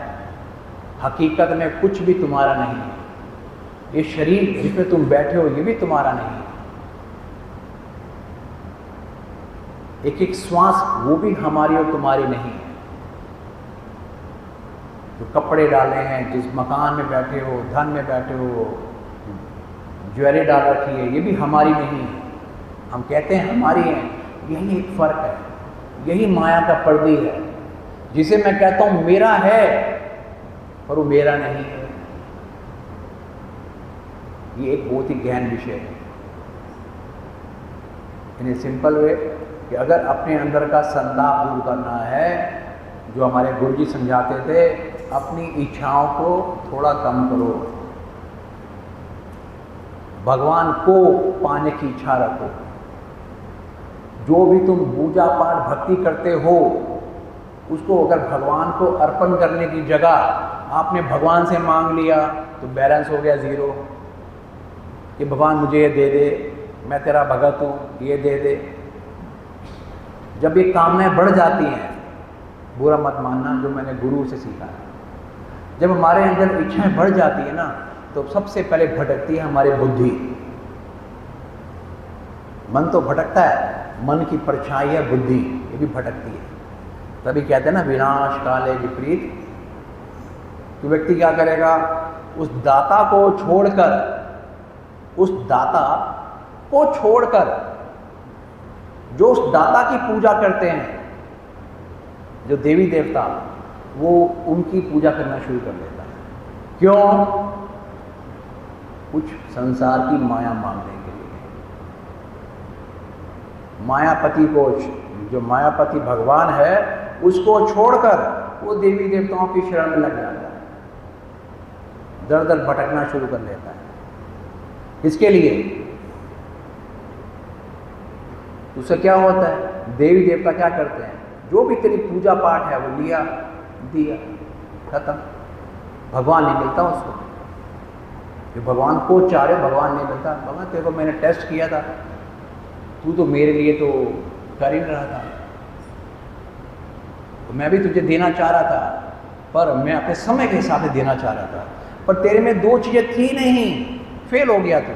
हकीकत में कुछ भी तुम्हारा नहीं है। ये शरीर जिसमें तुम बैठे हो ये भी तुम्हारा नहीं है। एक एक श्वास वो भी हमारी और तुम्हारी नहीं है। जो कपड़े डाले हैं, जिस मकान में बैठे हो, धन में बैठे हो, ज्वेलरी डाल रखी है, ये भी हमारी नहीं है। हम कहते हैं हमारी है, यही एक फर्क है, यही माया का पर्दी है। जिसे मैं कहता हूं मेरा है पर वो मेरा नहीं है। ये एक बहुत ही गहन विषय है। इन सिंपल वे कि अगर अपने अंदर का संताप दूर करना है, जो हमारे गुरुजी समझाते थे, अपनी इच्छाओं को थोड़ा कम करो, भगवान को पाने की इच्छा रखो। जो भी तुम पूजा पाठ भक्ति करते हो उसको अगर भगवान को अर्पण करने की जगह आपने भगवान से मांग लिया तो बैलेंस हो गया ज़ीरो। कि भगवान मुझे ये दे दे, मैं तेरा भगत हूँ, ये दे दे। जब ये कामनाएं बढ़ जाती हैं, बुरा मत मानना, जो मैंने गुरु से सीखा है, जब हमारे अंदर इच्छाएं बढ़ जाती है ना, तो सबसे पहले भटकती है हमारी बुद्धि। मन तो भटकता है, मन की परछाई है बुद्धि, ये भी भटकती है। तभी कहते हैं ना विनाश काले विपरीत। तो व्यक्ति क्या करेगा, उस दाता को छोड़कर, उस दाता को छोड़कर जो उस दाता की पूजा करते हैं, जो देवी देवता, वो उनकी पूजा करना शुरू कर देता है। क्यों? कुछ संसार की माया मांगने के लिए। मायापति को, जो मायापति भगवान है, उसको छोड़कर वो देवी देवताओं की शरण में लग जाता है, दर दर भटकना शुरू कर देता है। इसके लिए उससे क्या होता है, देवी देवता क्या करते हैं, जो भी तेरी पूजा पाठ है वो लिया, दिया, खत्म। भगवान नहीं मिलता उसको। जो भगवान को चाह रहे, भगवान नहीं मिलता। भगवान तेरे को मैंने टेस्ट किया था, तू तो मेरे लिए तो कर ही नहीं रहा था, तो मैं भी तुझे देना चाह रहा था, पर मैं अपने समय के हिसाब से देना चाह रहा था, पर तेरे में दो चीज़ें थी नहीं, फेल हो गया तू।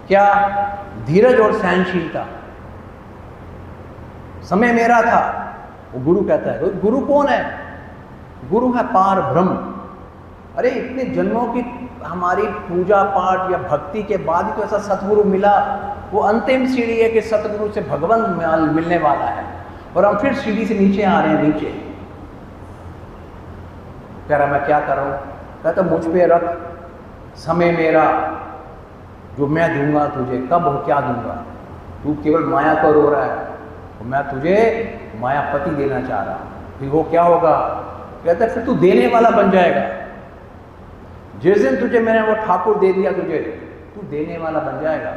क्या? धीरज और सहनशीलता। समय मेरा था। वो गुरु कहता है, गुरु कौन है? गुरु है पार ब्रह्म। अरे इतने जन्मों की हमारी पूजा पाठ या भक्ति के बाद ही तो ऐसा सतगुरु मिला। वो अंतिम सीढ़ी है कि सतगुरु से भगवान मिलने वाला है, और हम फिर सीढ़ी से नीचे आ रहे हैं, नीचे। कह रहा मैं क्या कर रहा हूँ? कहता मुझ पे रख, समय मेरा, जो मैं दूंगा तुझे, कब हो क्या दूंगा? तू केवल माया को रो रहा है, तो मैं तुझे मायापति देना चाह रहा हूँ। फिर वो क्या होगा? कहता फिर तू देने वाला बन जाएगा। जिस दिन तुझे मैंने वो ठाकुर दे दिया तुझे, तू देने वाला बन जाएगा।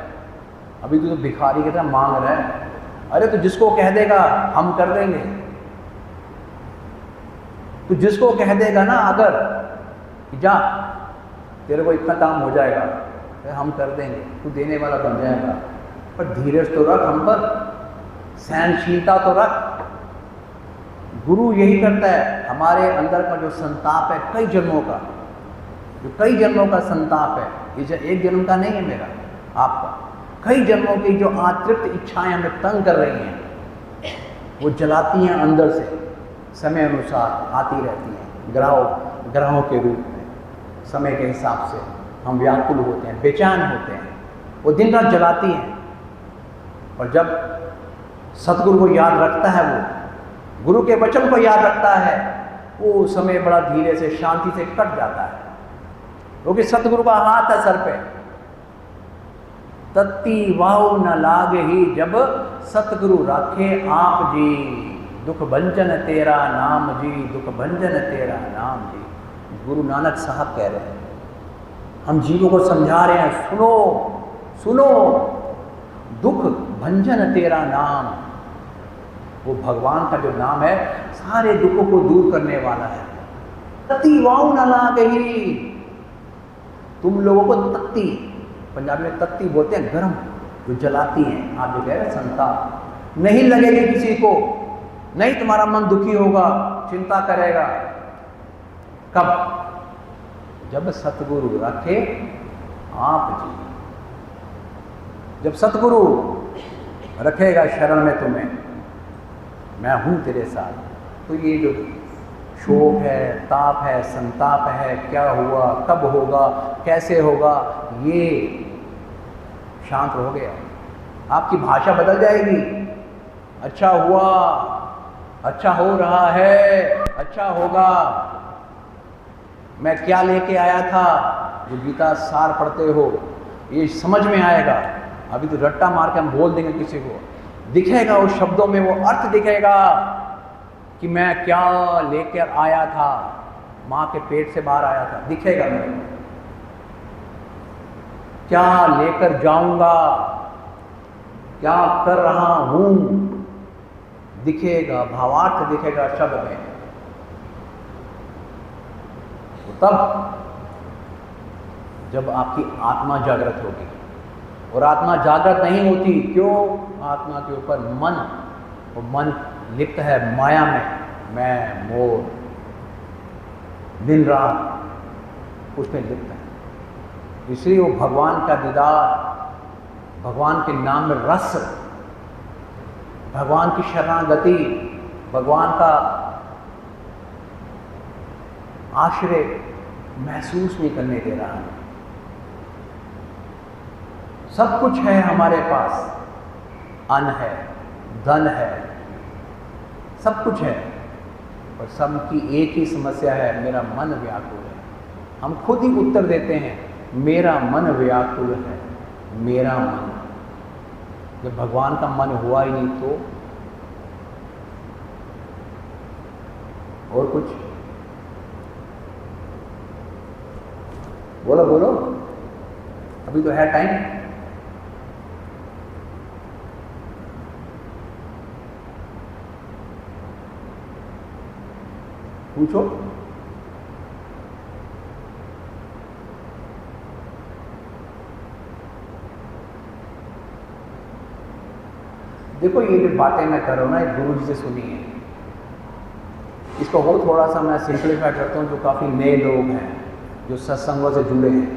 अभी तू तो भिखारी की तरह मांग रहा है। अरे तू जिसको कह देगा हम कर देंगे। तू जिसको कह देगा ना अगर कि जा तेरे को इतना काम हो जाएगा, हम कर देंगे, तू देने वाला बन जाएगा। पर धीरज तो रख, हम पर सहनशीलता तो रख। गुरु यही करता है। हमारे अंदर का जो संताप है कई जन्मों का, जो कई जन्मों का संताप है, ये एक जन्म का नहीं है मेरा, आपका, कई जन्मों की जो आतृप्त इच्छाएं हमें तंग कर रही हैं, वो जलाती हैं अंदर से, समय अनुसार आती रहती हैं, ग्रहों के रूप में। समय के हिसाब से हम व्याकुल होते हैं, बेचैन होते हैं, वो दिन रात जलाती हैं। और जब सतगुरु को याद रखता है, वो गुरु के वचन को याद रखता है, वो समय बड़ा धीरे से शांति से कट जाता है, क्योंकि सतगुरु का हाथ है सर पे। तत्ती वाहु न लागे ही, जब सतगुरु राखे आप जी, दुख भंजन तेरा नाम जी, दुख भंजन तेरा नाम जी। गुरु नानक साहब कह रहे हैं, हम जीवों को समझा रहे हैं, सुनो सुनो, दुख भंजन तेरा नाम। वो भगवान का जो नाम है सारे दुखों को दूर करने वाला है। तत्ती वाहु न लागे ही, तुम लोगों को तत्ती, पंजाबी में तत्ती बोलते हैं, गर्म, जो जलाती हैं। आप जो कह रहे हैं संताप नहीं लगेगी किसी को, नहीं तुम्हारा मन दुखी होगा, चिंता करेगा। कब? जब सतगुरु रखे आप जी। जब सतगुरु रखेगा शरण में तुम्हें, मैं हूँ तेरे साथ, तो ये जो शोक है, ताप है, संताप है, क्या हुआ, कब होगा, कैसे होगा, ये शांत हो गया। आपकी भाषा बदल जाएगी। अच्छा हुआ, अच्छा हो रहा है, अच्छा होगा। मैं क्या लेके आया था, जो गीता सार पढ़ते हो, ये समझ में आएगा। अभी तो रट्टा मार के हम बोल देंगे किसी को, दिखेगा उस शब्दों में, वो अर्थ दिखेगा कि मैं क्या लेकर आया था, माँ के पेट से बाहर आया था, दिखेगा मेरे को। क्या लेकर जाऊंगा, क्या कर रहा हूं, दिखेगा, भावार्थ दिखेगा शब्द में। तो तब जब आपकी आत्मा जागृत होगी, और आत्मा जागृत नहीं होती, क्यों? आत्मा के ऊपर मन, और मन लिप्त है माया में, मैं मोर, दिन रात उसमें लिप्त है। इसलिए वो भगवान का दीदार, भगवान के नाम में रस, भगवान की शरणागति, भगवान का आश्रय महसूस नहीं करने दे रहा है। सब कुछ है हमारे पास, अन्न है, धन है, सब कुछ है, पर सबकी एक ही समस्या है, मेरा मन व्याकुल है। हम खुद ही उत्तर देते हैं, मेरा मन व्याकुल है, मेरा मन। जब भगवान का मन हुआ ही नहीं तो और कुछ बोलो बोलो, अभी तो है टाइम। पूछो। देखो, ये जो बातें मैं कर रहा हूं ना, गुरु जी से सुनी है। इसको और थोड़ा सा मैं सिंप्लीफाई करता हूँ, जो काफ़ी नए लोग हैं, जो सत्संगों से जुड़े हैं।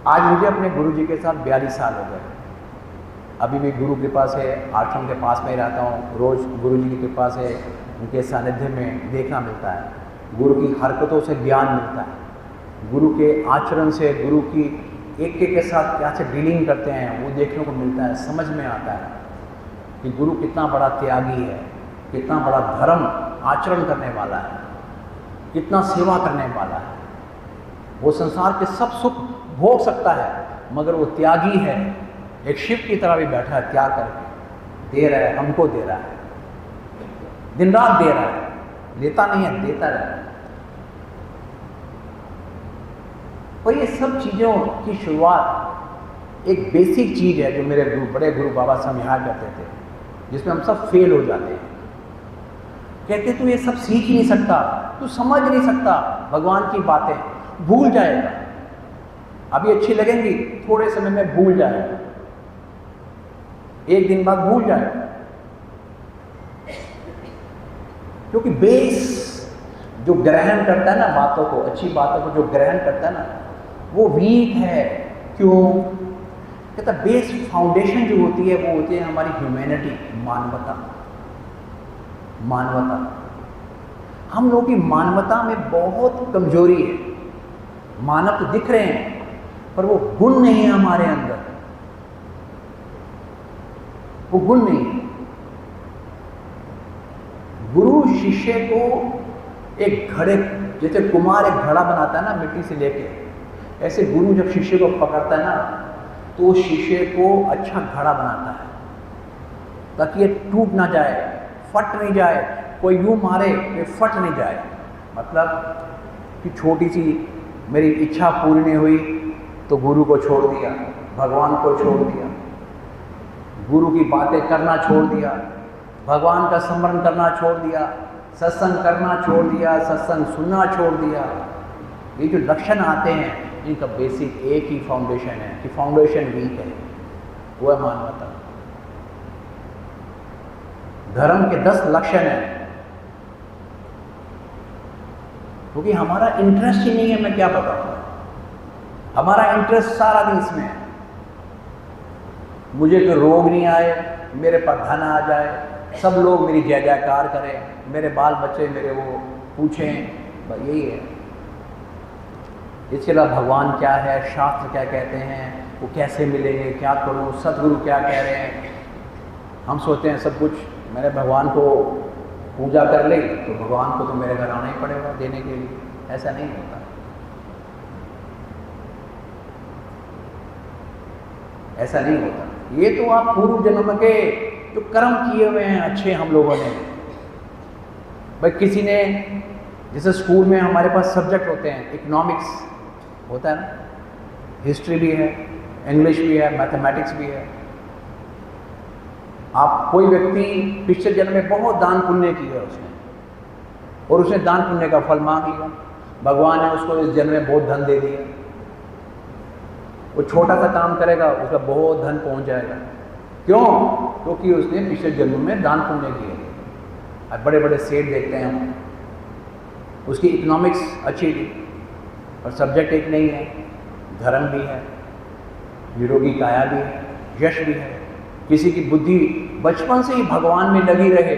आज मुझे अपने गुरु जी के साथ 42 साल हो गए। अभी भी गुरु कृपा से आश्रम के पास में ही रहता हूँ, रोज़ गुरु जी की कृपा से उनके सानिध्य में देखना मिलता है। गुरु की हरकतों से ज्ञान मिलता है, गुरु के आचरण से, गुरु की एक के साथ क्या से डीलिंग करते हैं वो देखने को मिलता है। समझ में आता है कि गुरु कितना बड़ा त्यागी है, कितना बड़ा धर्म आचरण करने वाला है, कितना सेवा करने वाला है। वो संसार के सब सुख भोग सकता है, मगर वो त्यागी है। एक शिव की तरह भी बैठा है, त्याग करके दे रहा है, हमको दे रहा है, दिन रात दे रहा है, लेता नहीं है, देता रहता है। और ये सब चीज़ों की शुरुआत एक बेसिक चीज़ है जो मेरे गुरु, बड़े गुरु बाबा समझाया करते थे, जिसमें हम सब फेल हो जाते हैं। कहते तू ये सब सीख ही नहीं सकता, तू समझ नहीं सकता भगवान की बातें, भूल जाएगा। अभी अच्छी लगेंगी, थोड़े समय में भूल जाएगा, एक दिन बाद भूल जाएगा। क्योंकि बेस जो ग्रहण करता है ना बातों को, अच्छी बातों को जो ग्रहण करता है ना, वो वीक है। क्यों? कहता बेस फाउंडेशन जो होती है वो होती है हमारी ह्यूमैनिटी, मानवता। मानवता, हम लोगों की मानवता में बहुत कमजोरी है। मानव तो दिख रहे हैं पर वो गुण नहीं है हमारे अंदर, वो गुण नहीं है। गुरु शिष्य को एक घड़े, जैसे कुम्हार एक घड़ा बनाता है ना मिट्टी से लेके, ऐसे गुरु जब शिष्य को पकड़ता है ना तो शिष्य को अच्छा घड़ा बनाता है, ताकि ये टूट ना जाए, फट नहीं जाए। कोई यूं मारे ये फट नहीं जाए। मतलब कि छोटी सी मेरी इच्छा पूरी नहीं हुई तो गुरु को छोड़ दिया, भगवान को छोड़ दिया, गुरु की बातें करना छोड़ दिया, भगवान का स्मरण करना छोड़ दिया, सत्संग करना छोड़ दिया, सत्संग सुनना छोड़ दिया। ये जो लक्षण आते हैं इनका बेसिक एक ही फाउंडेशन है कि फाउंडेशन वीक है, वो है मानवता। धर्म के 10 लक्षण हैं, क्योंकि हमारा इंटरेस्ट ही नहीं है। मैं क्या बताऊं, हमारा इंटरेस्ट सारा दिन इसमें है। मुझे कोई रोग नहीं आए, मेरे पास धन आ जाए, सब लोग मेरी जय जयकार करें, मेरे बाल बच्चे मेरे वो पूछें, बस यही है। इसके अलावा भगवान क्या है, शास्त्र क्या कहते हैं, वो कैसे मिलेंगे, क्या करूँ, सतगुरु क्या कह रहे हैं। हम सोचते हैं सब कुछ मैंने भगवान को पूजा कर ली तो भगवान को तो मेरे घर आना ही पड़ेगा देने के लिए। ऐसा नहीं होता। ऐसा नहीं होता। ये तो आप पूर्व जन्म के जो कर्म किए हुए हैं अच्छे हम लोगों ने। भाई किसी ने, जैसे स्कूल में हमारे पास सब्जेक्ट होते हैं, इकोनॉमिक्स होता है ना, हिस्ट्री भी है, इंग्लिश भी है, मैथमेटिक्स भी है। आप कोई व्यक्ति पिछले जन्म में बहुत दान पुण्य किया उसने, और उसने दान पुण्य का फल मांग लिया, भगवान ने उसको इस जन्म में बहुत धन दे दिया। वो छोटा सा काम करेगा उसका बहुत धन पहुंच जाएगा। क्यों? क्योंकि उसने पिछले जन्म में दान पुण्य किए। अब बड़े बड़े सेठ देखते हैं हम, उसकी इकोनॉमिक्स अच्छी थी और सब्जेक्ट एक नहीं है, धर्म भी है, निरोगी काया भी है, यश भी है। किसी की बुद्धि बचपन से ही भगवान में लगी रहे,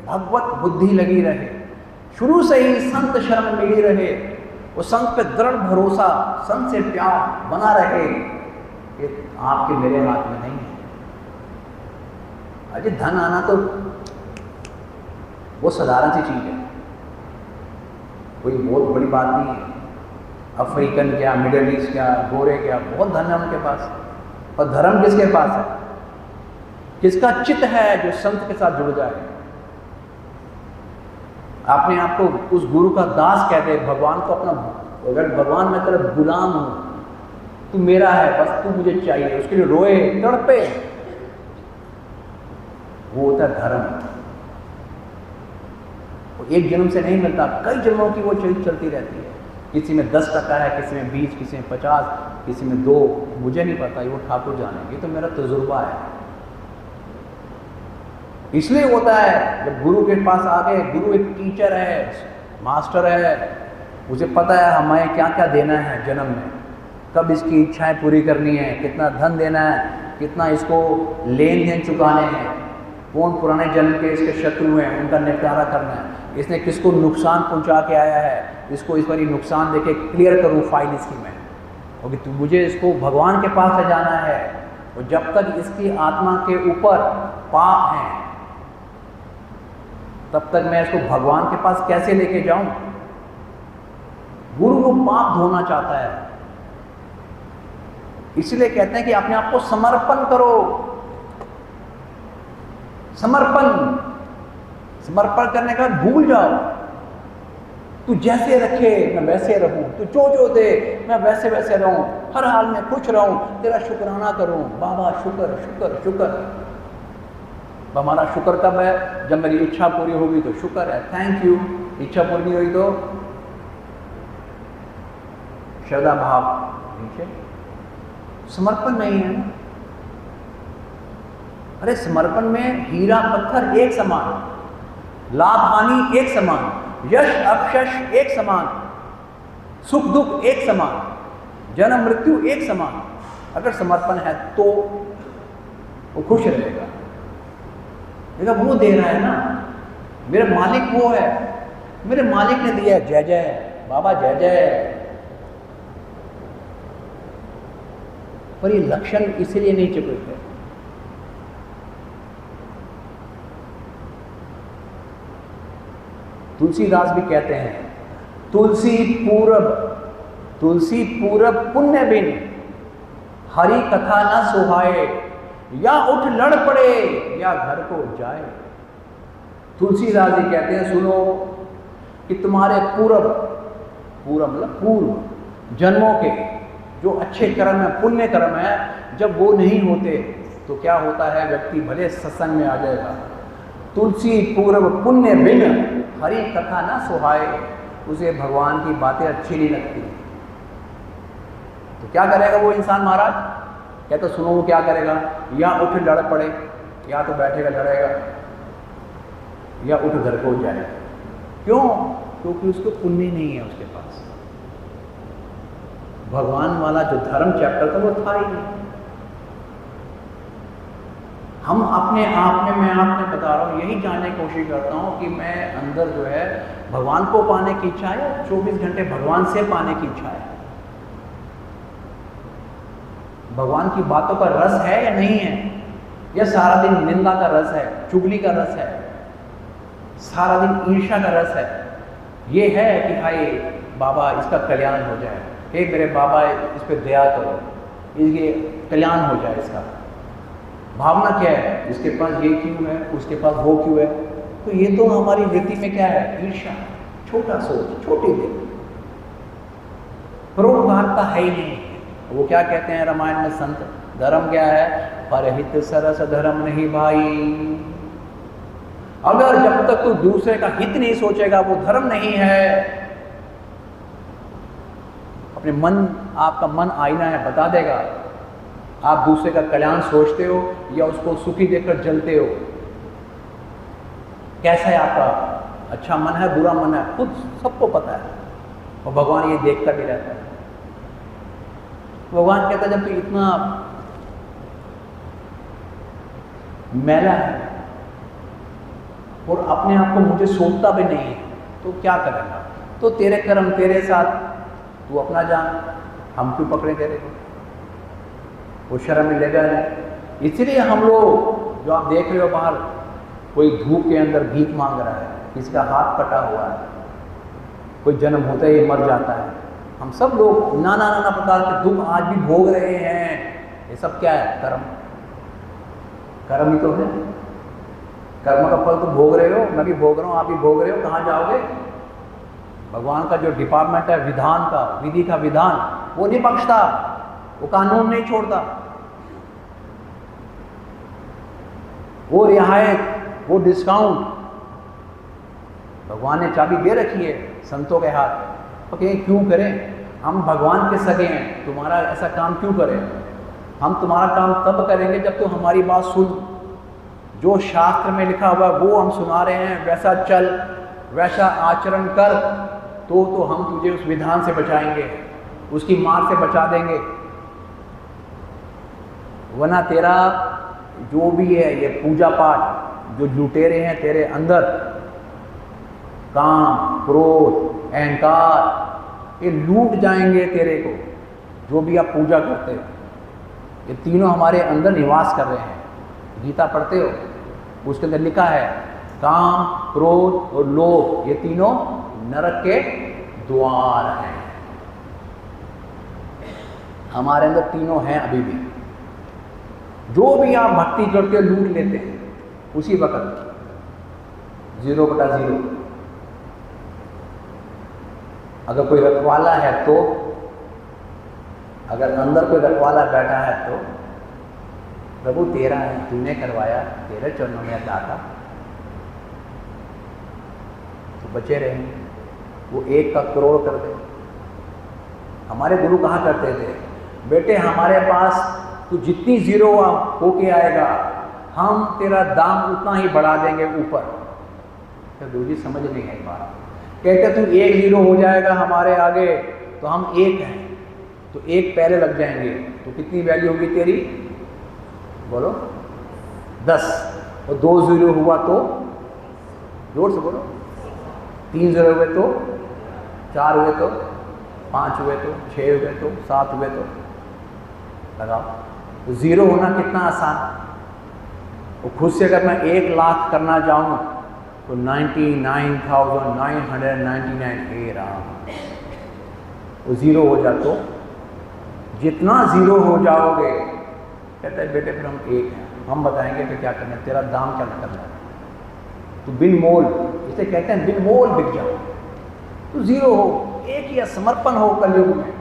भगवत बुद्धि लगी रहे, शुरू से ही संत शरण मिली रहे, वो संत पे दृढ़ भरोसा, संत से प्यार बना रहे। ये आपके मेरे हाथ में नहीं है। अरे धन आना तो वो साधारण सी चीज है, कोई बहुत बड़ी बात नहीं है। अफ्रीकन क्या, मिडिल ईस्ट क्या, गोरे क्या, बहुत धन है उनके पास। और धर्म किसके पास है? किसका चित्त है जो संत के साथ जुड़ जाए। आपने आपको उस गुरु का दास कहते, भगवान को अपना, अगर भगवान मैं तेरा गुलाम हूं, तू मेरा है, बस तू मुझे चाहिए, उसके लिए रोए तड़पे, वो होता है धर्म। एक जन्म से नहीं मिलता, कई जन्मों की वो चीज चलती रहती है। किसी में 10% है, किसी में 20, किसी में 50, किसी में 2, मुझे नहीं पता, ये वो ठाकुर जानेंगे। तो मेरा तजुर्बा है। इसलिए होता है जब गुरु के पास आ गए, गुरु एक टीचर है, मास्टर है, उसे पता है हमें क्या क्या देना है जन्म में, कब इसकी इच्छाएं पूरी करनी है, कितना धन देना है, कितना इसको लेन देन चुकाने हैं, कौन पुराने जन्म के इसके शत्रु हैं उनका निपटारा करना है, इसने किसको नुकसान पहुंचा के आया है, इसको इस बार ये नुकसान देके क्लियर करूं फाइल इसकी मैं, क्योंकि तो मुझे इसको भगवान के पास ले जाना है। और जब तक इसकी आत्मा के ऊपर पाप हैं तब तक मैं इसको भगवान के पास कैसे लेके जाऊं। गुरु को पाप धोना चाहता है, इसलिए कहते हैं कि अपने आप को समर्पण करो। समर्पण करने का भूल जाओ, तू जैसे रखे मैं वैसे रहूं, तू जो दे मैं वैसे वैसे रहूं, हर हाल में खुश रहूं, तेरा शुक्राना करूं। बाबा शुक्र शुक्र शुक्र। हमारा शुक्र कब है? जब मेरी इच्छा पूरी होगी तो शुक्र है, थैंक यू। इच्छा पूरी नहीं हुई तो श्रद्धा भाव नीचे, समर्पण नहीं है। अरे समर्पण में हीरा पत्थर एक समान, लाभ हानि एक समान, यश अपयश एक समान, सुख दुख एक समान, जन्म मृत्यु एक समान। अगर समर्पण है तो वो खुश रहेगा। देखा वो दे रहा है ना, मेरा मालिक वो है, मेरे मालिक ने दिया, जय जय बाबा जय जय। पर ये लक्षण इसलिए नहीं चिपकते। तुलसीदास भी कहते हैं, तुलसी पूरब पुण्य बिन हरि कथा न सुहाए, या उठ लड़ पड़े या घर को जाए। तुलसीदास जी कहते हैं, सुनो कि तुम्हारे पूर्व मतलब पूर्व जन्मों के जो अच्छे कर्म है, पुण्य कर्म है, जब वो नहीं होते तो क्या होता है, व्यक्ति भले सत्संग में आ जाएगा, तुलसी पूर्व पुण्य बिन हरि कथा ना सुहाए, उसे भगवान की बातें अच्छी नहीं लगती। तो क्या करेगा वो इंसान महाराज? कहते सुनो वो क्या करेगा, या उठ लड़ पड़े, या तो बैठेगा लड़ेगा, या उठ घर को जाएगा। क्यों? क्योंकि उसको पुण्य नहीं है उसके पास। भगवान वाला जो धर्म चैप्टर था वो था ही नहीं। हम अपने आप में, मैं आपने बता रहा हूँ, यही जानने की कोशिश करता हूँ कि मैं अंदर जो है भगवान को पाने की इच्छा है, 24 घंटे भगवान से पाने की इच्छा है। भगवान की बातों का रस है या नहीं है, या सारा दिन निंदा का रस है, चुगली का रस है, सारा दिन ईर्ष्या का रस है। ये है कि हाय बाबा इसका कल्याण हो जाए, हे मेरे बाबा इस पे दया करो, इसके कल्याण हो जाए। इसका भावना क्या है, इसके पास ये क्यों है, उसके पास वो क्यों है। तो ये तो हमारी वृत्ति में क्या है, ईर्ष्या, छोटा सोच, छोटी दिल, परोपकारता है ही नहीं। वो क्या कहते हैं रामायण में संत, धर्म क्या है, परहित सरस धर्म नहीं भाई। अगर जब तक तू दूसरे का हित नहीं सोचेगा वो धर्म नहीं है। अपने मन, आपका मन आईना है, बता देगा आप दूसरे का कल्याण सोचते हो या उसको सुखी देखकर जलते हो। कैसा है आपका, अच्छा मन है, बुरा मन है, खुद सबको पता है, और भगवान ये देखता भी रहता है। भगवान कहता है जब तू इतना मैला है और अपने आप को मुझे सोचता भी नहीं है तो क्या करेगा। तो तेरे कर्म तेरे साथ, तू अपना जान, हम क्यों पकड़े तेरे को, वो शर्म मिलेगा नहीं। इसलिए हम लोग जो आप देख रहे हो बाहर, कोई धूप के अंदर भीख मांग रहा है, किसी का हाथ कटा हुआ है, कोई जन्म होते ही मर जाता है। हम सब लोग नाना नाना प्रकार के दुख आज भी भोग रहे हैं। ये सब क्या है, कर्म, कर्म ही तो है। कर्म का फल तो भोग रहे हो, मैं भी भोग रहा हूँ, आप भी भोग रहे हो। कहाँ जाओगे। भगवान का जो डिपार्टमेंट है विधान का, विधि का विधान, वो नहीं बख्शता, वो कानून नहीं छोड़ता, वो रियायत, वो डिस्काउंट भगवान ने चाबी दे रखी है संतों के हाथ। तो क्यों करें, हम भगवान के सगे हैं, तुम्हारा ऐसा काम क्यों करें। हम तुम्हारा काम तब करेंगे जब तुम हमारी बात सुन, जो शास्त्र में लिखा हुआ वो हम सुना रहे हैं, वैसा चल, वैसा आचरण कर, तो हम तुझे उस विधान से बचाएंगे, उसकी मार से बचा देंगे। वरना तेरा जो भी है ये पूजा पाठ, जो लुटेरे हैं तेरे अंदर, काम, क्रोध, अहंकार, ये लूट जाएंगे तेरे को। जो भी आप पूजा करते हो, ये तीनों हमारे अंदर निवास कर रहे हैं। गीता पढ़ते हो, उसके अंदर लिखा है काम, क्रोध और लोभ, ये तीनों नरक के द्वार हैं। हमारे अंदर तीनों हैं अभी भी। जो भी आप भक्ति करके लूट लेते हैं उसी वक्त 0/0। अगर कोई रखवाला है तो, अगर अंदर कोई रखवाला बैठा है तो, प्रभु तेरा है, तूने करवाया, तेरे चरणों में दाता, तो बचे रहेंगे। वो 1 का करोड़ कर दे। हमारे गुरु कहा करते थे, बेटे हमारे पास तू जितनी जीरो होके आएगा, हम तेरा दाम उतना ही बढ़ा देंगे ऊपर। तो गुरु जी समझ नहीं आई बात। कहते तू 1 जीरो हो जाएगा हमारे आगे, तो हम 1 हैं, तो 1 पहले लग जाएंगे, तो कितनी वैल्यू होगी तेरी, बोलो 10। और 2 जीरो हुआ तो, जोर से बोलो, 3 जीरो हुए तो, 4 हुए तो, 5 हुए तो, 6 हुए तो, 7 हुए तो, लगाओ। तो जीरो होना कितना आसान। वो खुद से अगर मैं 1 लाख करना चाहूँ तो 99,999 हे राम, वो जीरो हो जा। तो जितना जीरो हो जाओगे, कहता है बेटे फिर हम 1 हैं, हम बताएंगे कि क्या करना है, तेरा दाम क्या करना है। तो बिन मोल, इसे कहते हैं बिन मोल बिक जाओ। तो जीरो हो, 1 ही समर्पण हो कलयुग में।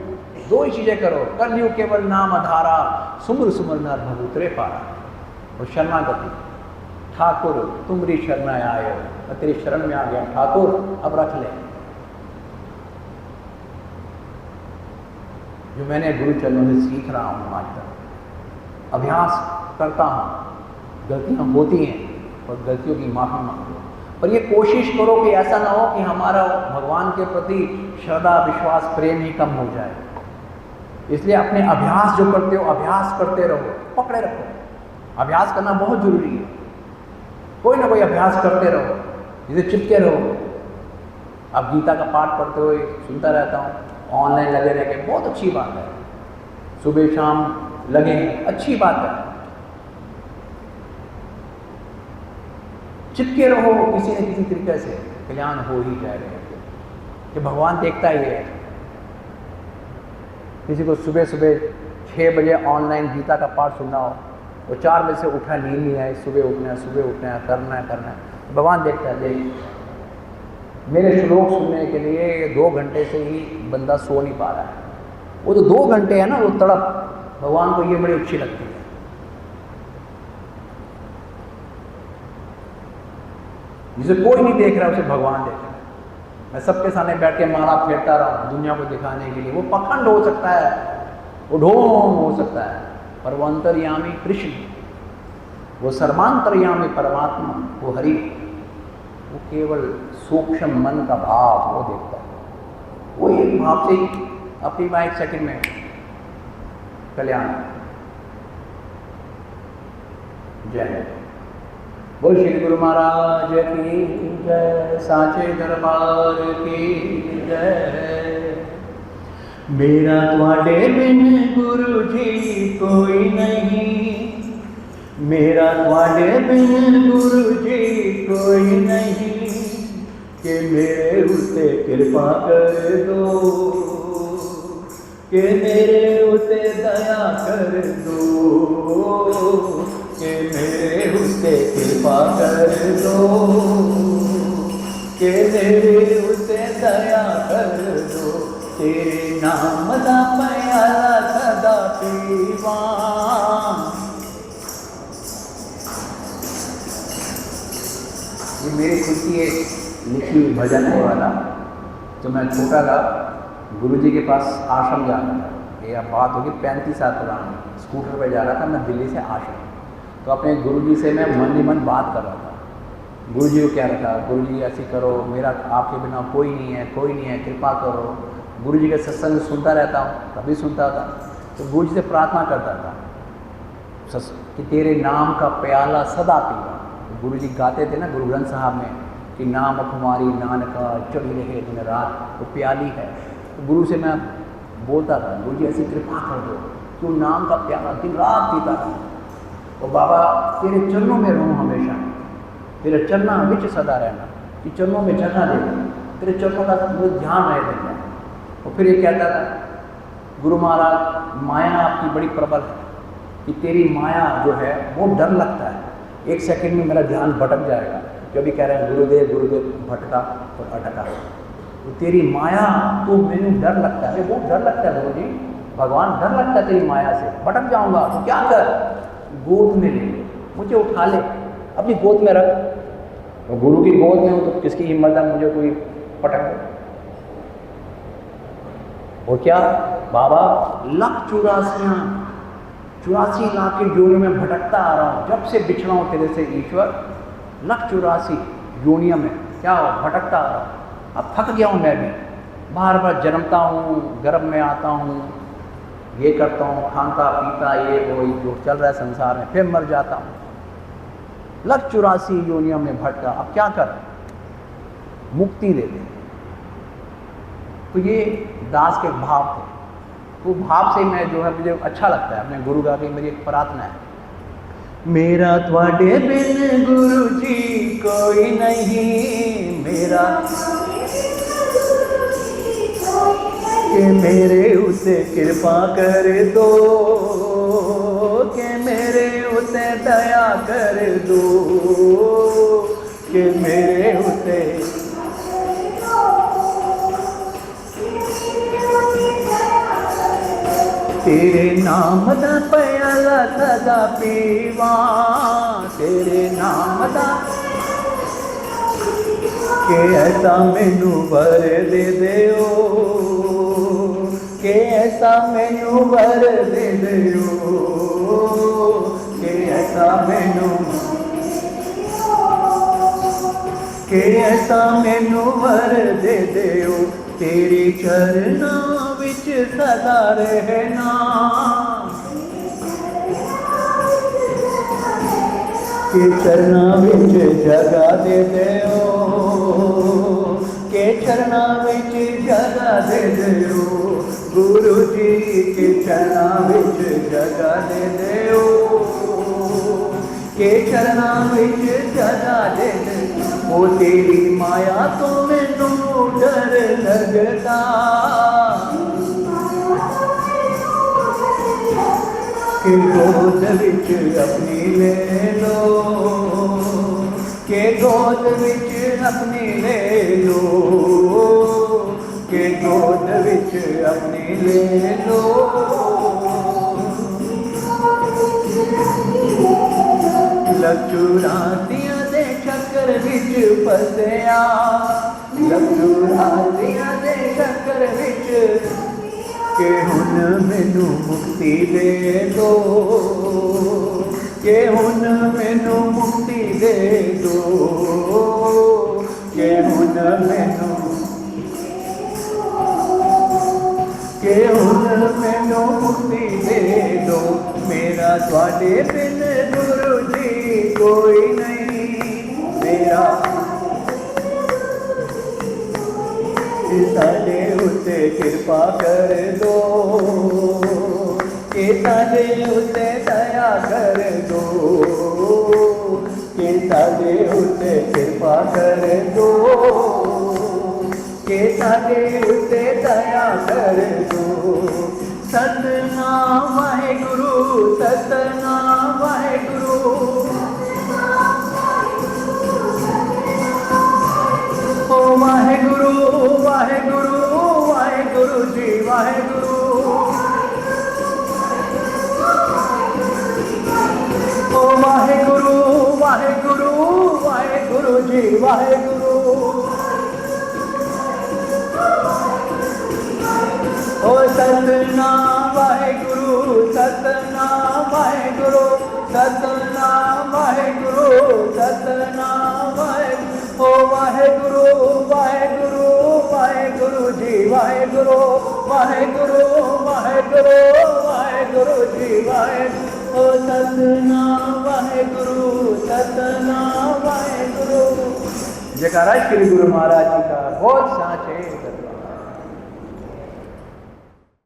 2 ही चीजें करो, कलयुग केवल नाम आधारा, सुमर सुमर नर भगुतरे पारा। और शरणागति, ठाकुर तुमरी शरण आए, मैं तेरी शरण में आ गया ठाकुर, अब रख ले। जो मैंने गुरु चरणों से सीख रहा हूँ आज तक, अभ्यास करता हूँ, गलतियाँ होती हैं और गलतियों की माफ़ी मांगो। पर ये कोशिश करो कि ऐसा ना हो कि हमारा भगवान के प्रति श्रद्धा, विश्वास, प्रेम ही कम हो जाए। इसलिए अपने अभ्यास जो करते हो, अभ्यास करते रहो, पकड़े रखो। अभ्यास करना बहुत जरूरी है। कोई ना कोई अभ्यास करते रहो, जिसे चिपके रहो। अब गीता का पाठ पढ़ते हुए सुनता रहता हूँ, ऑनलाइन लगे रह के, बहुत अच्छी बात है। सुबह शाम लगे, अच्छी बात है। चिपके रहो, किसी न किसी तरीके से कल्याण हो ही जाएगा। कि भगवान देखता ही है। किसी को सुबह सुबह 6 बजे ऑनलाइन गीता का पाठ सुनना हो, वो 4 बजे से उठा, नींद नहीं आए, सुबह उठना है, करना है। भगवान देखता है। देख, मेरे श्लोक सुनने के लिए 2 घंटे से ही बंदा सो नहीं पा रहा है। वो तो 2 घंटे है ना, वो तड़प, भगवान को ये बड़ी अच्छी लगती है। जिसे कोई नहीं देख रहा, उसे भगवान देख रहा है। मैं सबके सामने बैठ के माला फेरता रहा हूँ दुनिया को दिखाने के लिए। वो पखंड हो सकता है, वो ढोंग हो सकता है, पर वो अंतर्यामी कृष्ण, वो सर्वांतर्यामी परमात्मा, वो हरि, वो केवल सूक्ष्म मन का भाव वो देखता है। वो एक भाव से ही अपनी 1 सेकंड में कल्याण। जय बोल श्री गुरु महाराज की जय, साचे दरबार की जय। मेरा तुहाडे बिन गुरु जी कोई नहीं, मेरा तुहाडे बिन गुरु जी कोई नहीं, कि मेरे उते कृपा कर दो, कि मेरे उते दया कर दो, कि मेरे उते कृपा कर दो, कि मेरे उते दया कर दो। तेरे नाम दा प्याला सदा पीवा। ये मेरी खुद की एक लिखी हुई भजन है वाला। जब मैं छोटा था, गुरुजी के पास आश्रम जाना था। ये बात होगी 35 साल पुरानी। स्कूटर पे जा रहा था मैं दिल्ली से आश्रम, तो अपने गुरुजी से मैं मन ही मन बात कर रहा था। गुरुजी को कह रहा था, गुरुजी ऐसे करो, मेरा आपके बिना कोई नहीं है, कोई नहीं है, कृपा करो। गुरुजी के सत्संग सुनता रहता हूँ, कभी सुनता था तो गुरुजी से प्रार्थना करता था कि तेरे नाम का प्याला सदा पीवा। तो गुरुजी गाते थे ना गुरु ग्रंथ साहब में कि नाम तुम्हारी नानका चढ़ी रहे दिन रात, तो प्याली है। तो गुरु से मैं बोलता था, गुरुजी ऐसी कृपा कर दो कि नाम का प्याला दिन रात पीता था। तो बाबा तेरे चरणों में रहूँ हमेशा, तेरे चरणा विच सदा रहना, कि चरणों में जगह दे, तेरे चरणों का मुझे ध्यान रहे देना। और फिर ये कहता था, गुरु महाराज माया आपकी बड़ी प्रबल है, कि तेरी माया जो है वो डर लगता है, 1 सेकंड में मेरा ध्यान भटक जाएगा। कभी कह रहे हैं गुरुदेव गुरुदेव, भटका और अटका। तो तेरी माया तो मैंने डर लगता है, बहुत डर लगता है गुरु जी, भगवान डर लगता है तेरी माया से, भटक जाऊँगा। तो क्या कर, गोद में ले, मुझे उठा ले, अपनी गोद में रख। तो गुरु की गोद में हूँ तो किसकी हिम्मत है मुझे कोई पटक। और क्या बाबा, 1,84 लाख की योनियों में भटकता आ रहा हूँ, जब से बिछड़ा हूँ तेरे से ईश्वर, 1,84 योनियों में क्या हो, भटकता आ रहा हूँ। अब थक गया हूँ मैं भी, बार बार जन्मता हूँ, गर्भ में आता हूँ, ये करता हूँ, खाना पीता, ये वो जो चल रहा है संसार में, फिर मर जाता हूँ। 1,84 योनियों में भटका, अब क्या कर, मुक्ति दे दे। तो ये दास के भाव थे, तो भाव से मैं जो है मुझे अच्छा लगता है अपने गुरु का, की मेरी एक प्रार्थना है, मेरा तुहाडे बिन गुरु जी कोई नहीं, मेरा के मेरे उते कृपा कर दो, के मेरे उते दया कर दो, के मेरे उते तेरे नाम दा प्याला सदा पीवा, तेरे नाम दा के ऐसा मैनू वर दे दियो, के ऐसा मैनू वर दे दियो, के ऐसा मैनू, के ऐसा मैनू वर दे दियो। तेरे चरना विच विच सदा रहना, के चरना विच जगह दे देओ, के चरना विच जगह दे देओ, गुरु जी के चरना विच जगह दे देओ, के चरना विच जगह दे देओ। ओ तेरी माया तो मैनू डर लगदा, के गोद विच अपनी ले लो, के गोद विच अपनी ले लो, के गोद विच अपनी ले लो। लचुरातियां दे चक्कर विच फसया, लचुरातियां दे चक्कर विच, के हुन मैनू मुक्ति दे दो, के हुन मैनू मुक्ति दे दो, के हुन मैनू, के हुन मैनू मुक्ति दे दो। मेरा तुहाडे बिन गुरु जी कोई नहीं, मेरा साडे उत्ते कृपा कर दो, के साडे उत्ते दया कर दो, के साडे उत्ते कृपा कर दो, के साडे उत्ते दया कर दो। सतनाम वाहेगुरु, सतनाम वाहेगुरु, ओ वाहेगुरु वाहेगुरु वाहेगुरु जी वाहेगुरु, ओ वाहेगुरु वाहेगुरु वाहेगुरु जी वाहेगुरु, ओ सतनाम वाहेगुरु, सतनाम वाहेगुरु, सतनाम वाहेगुरु, सतनाम वाहेगुरु, ओ वाहेगुरु वाहेगुरु वाहेगुरु जी वाहेगुरु, वाहेगुरु वाहेगुरु वाहेगुरु जी वाहेगुरु, ओ सतनाम वाहेगुरु, सतनाम वाहेगुरु। जयकारा श्री गुरु महाराज जी का। बहुत साचे।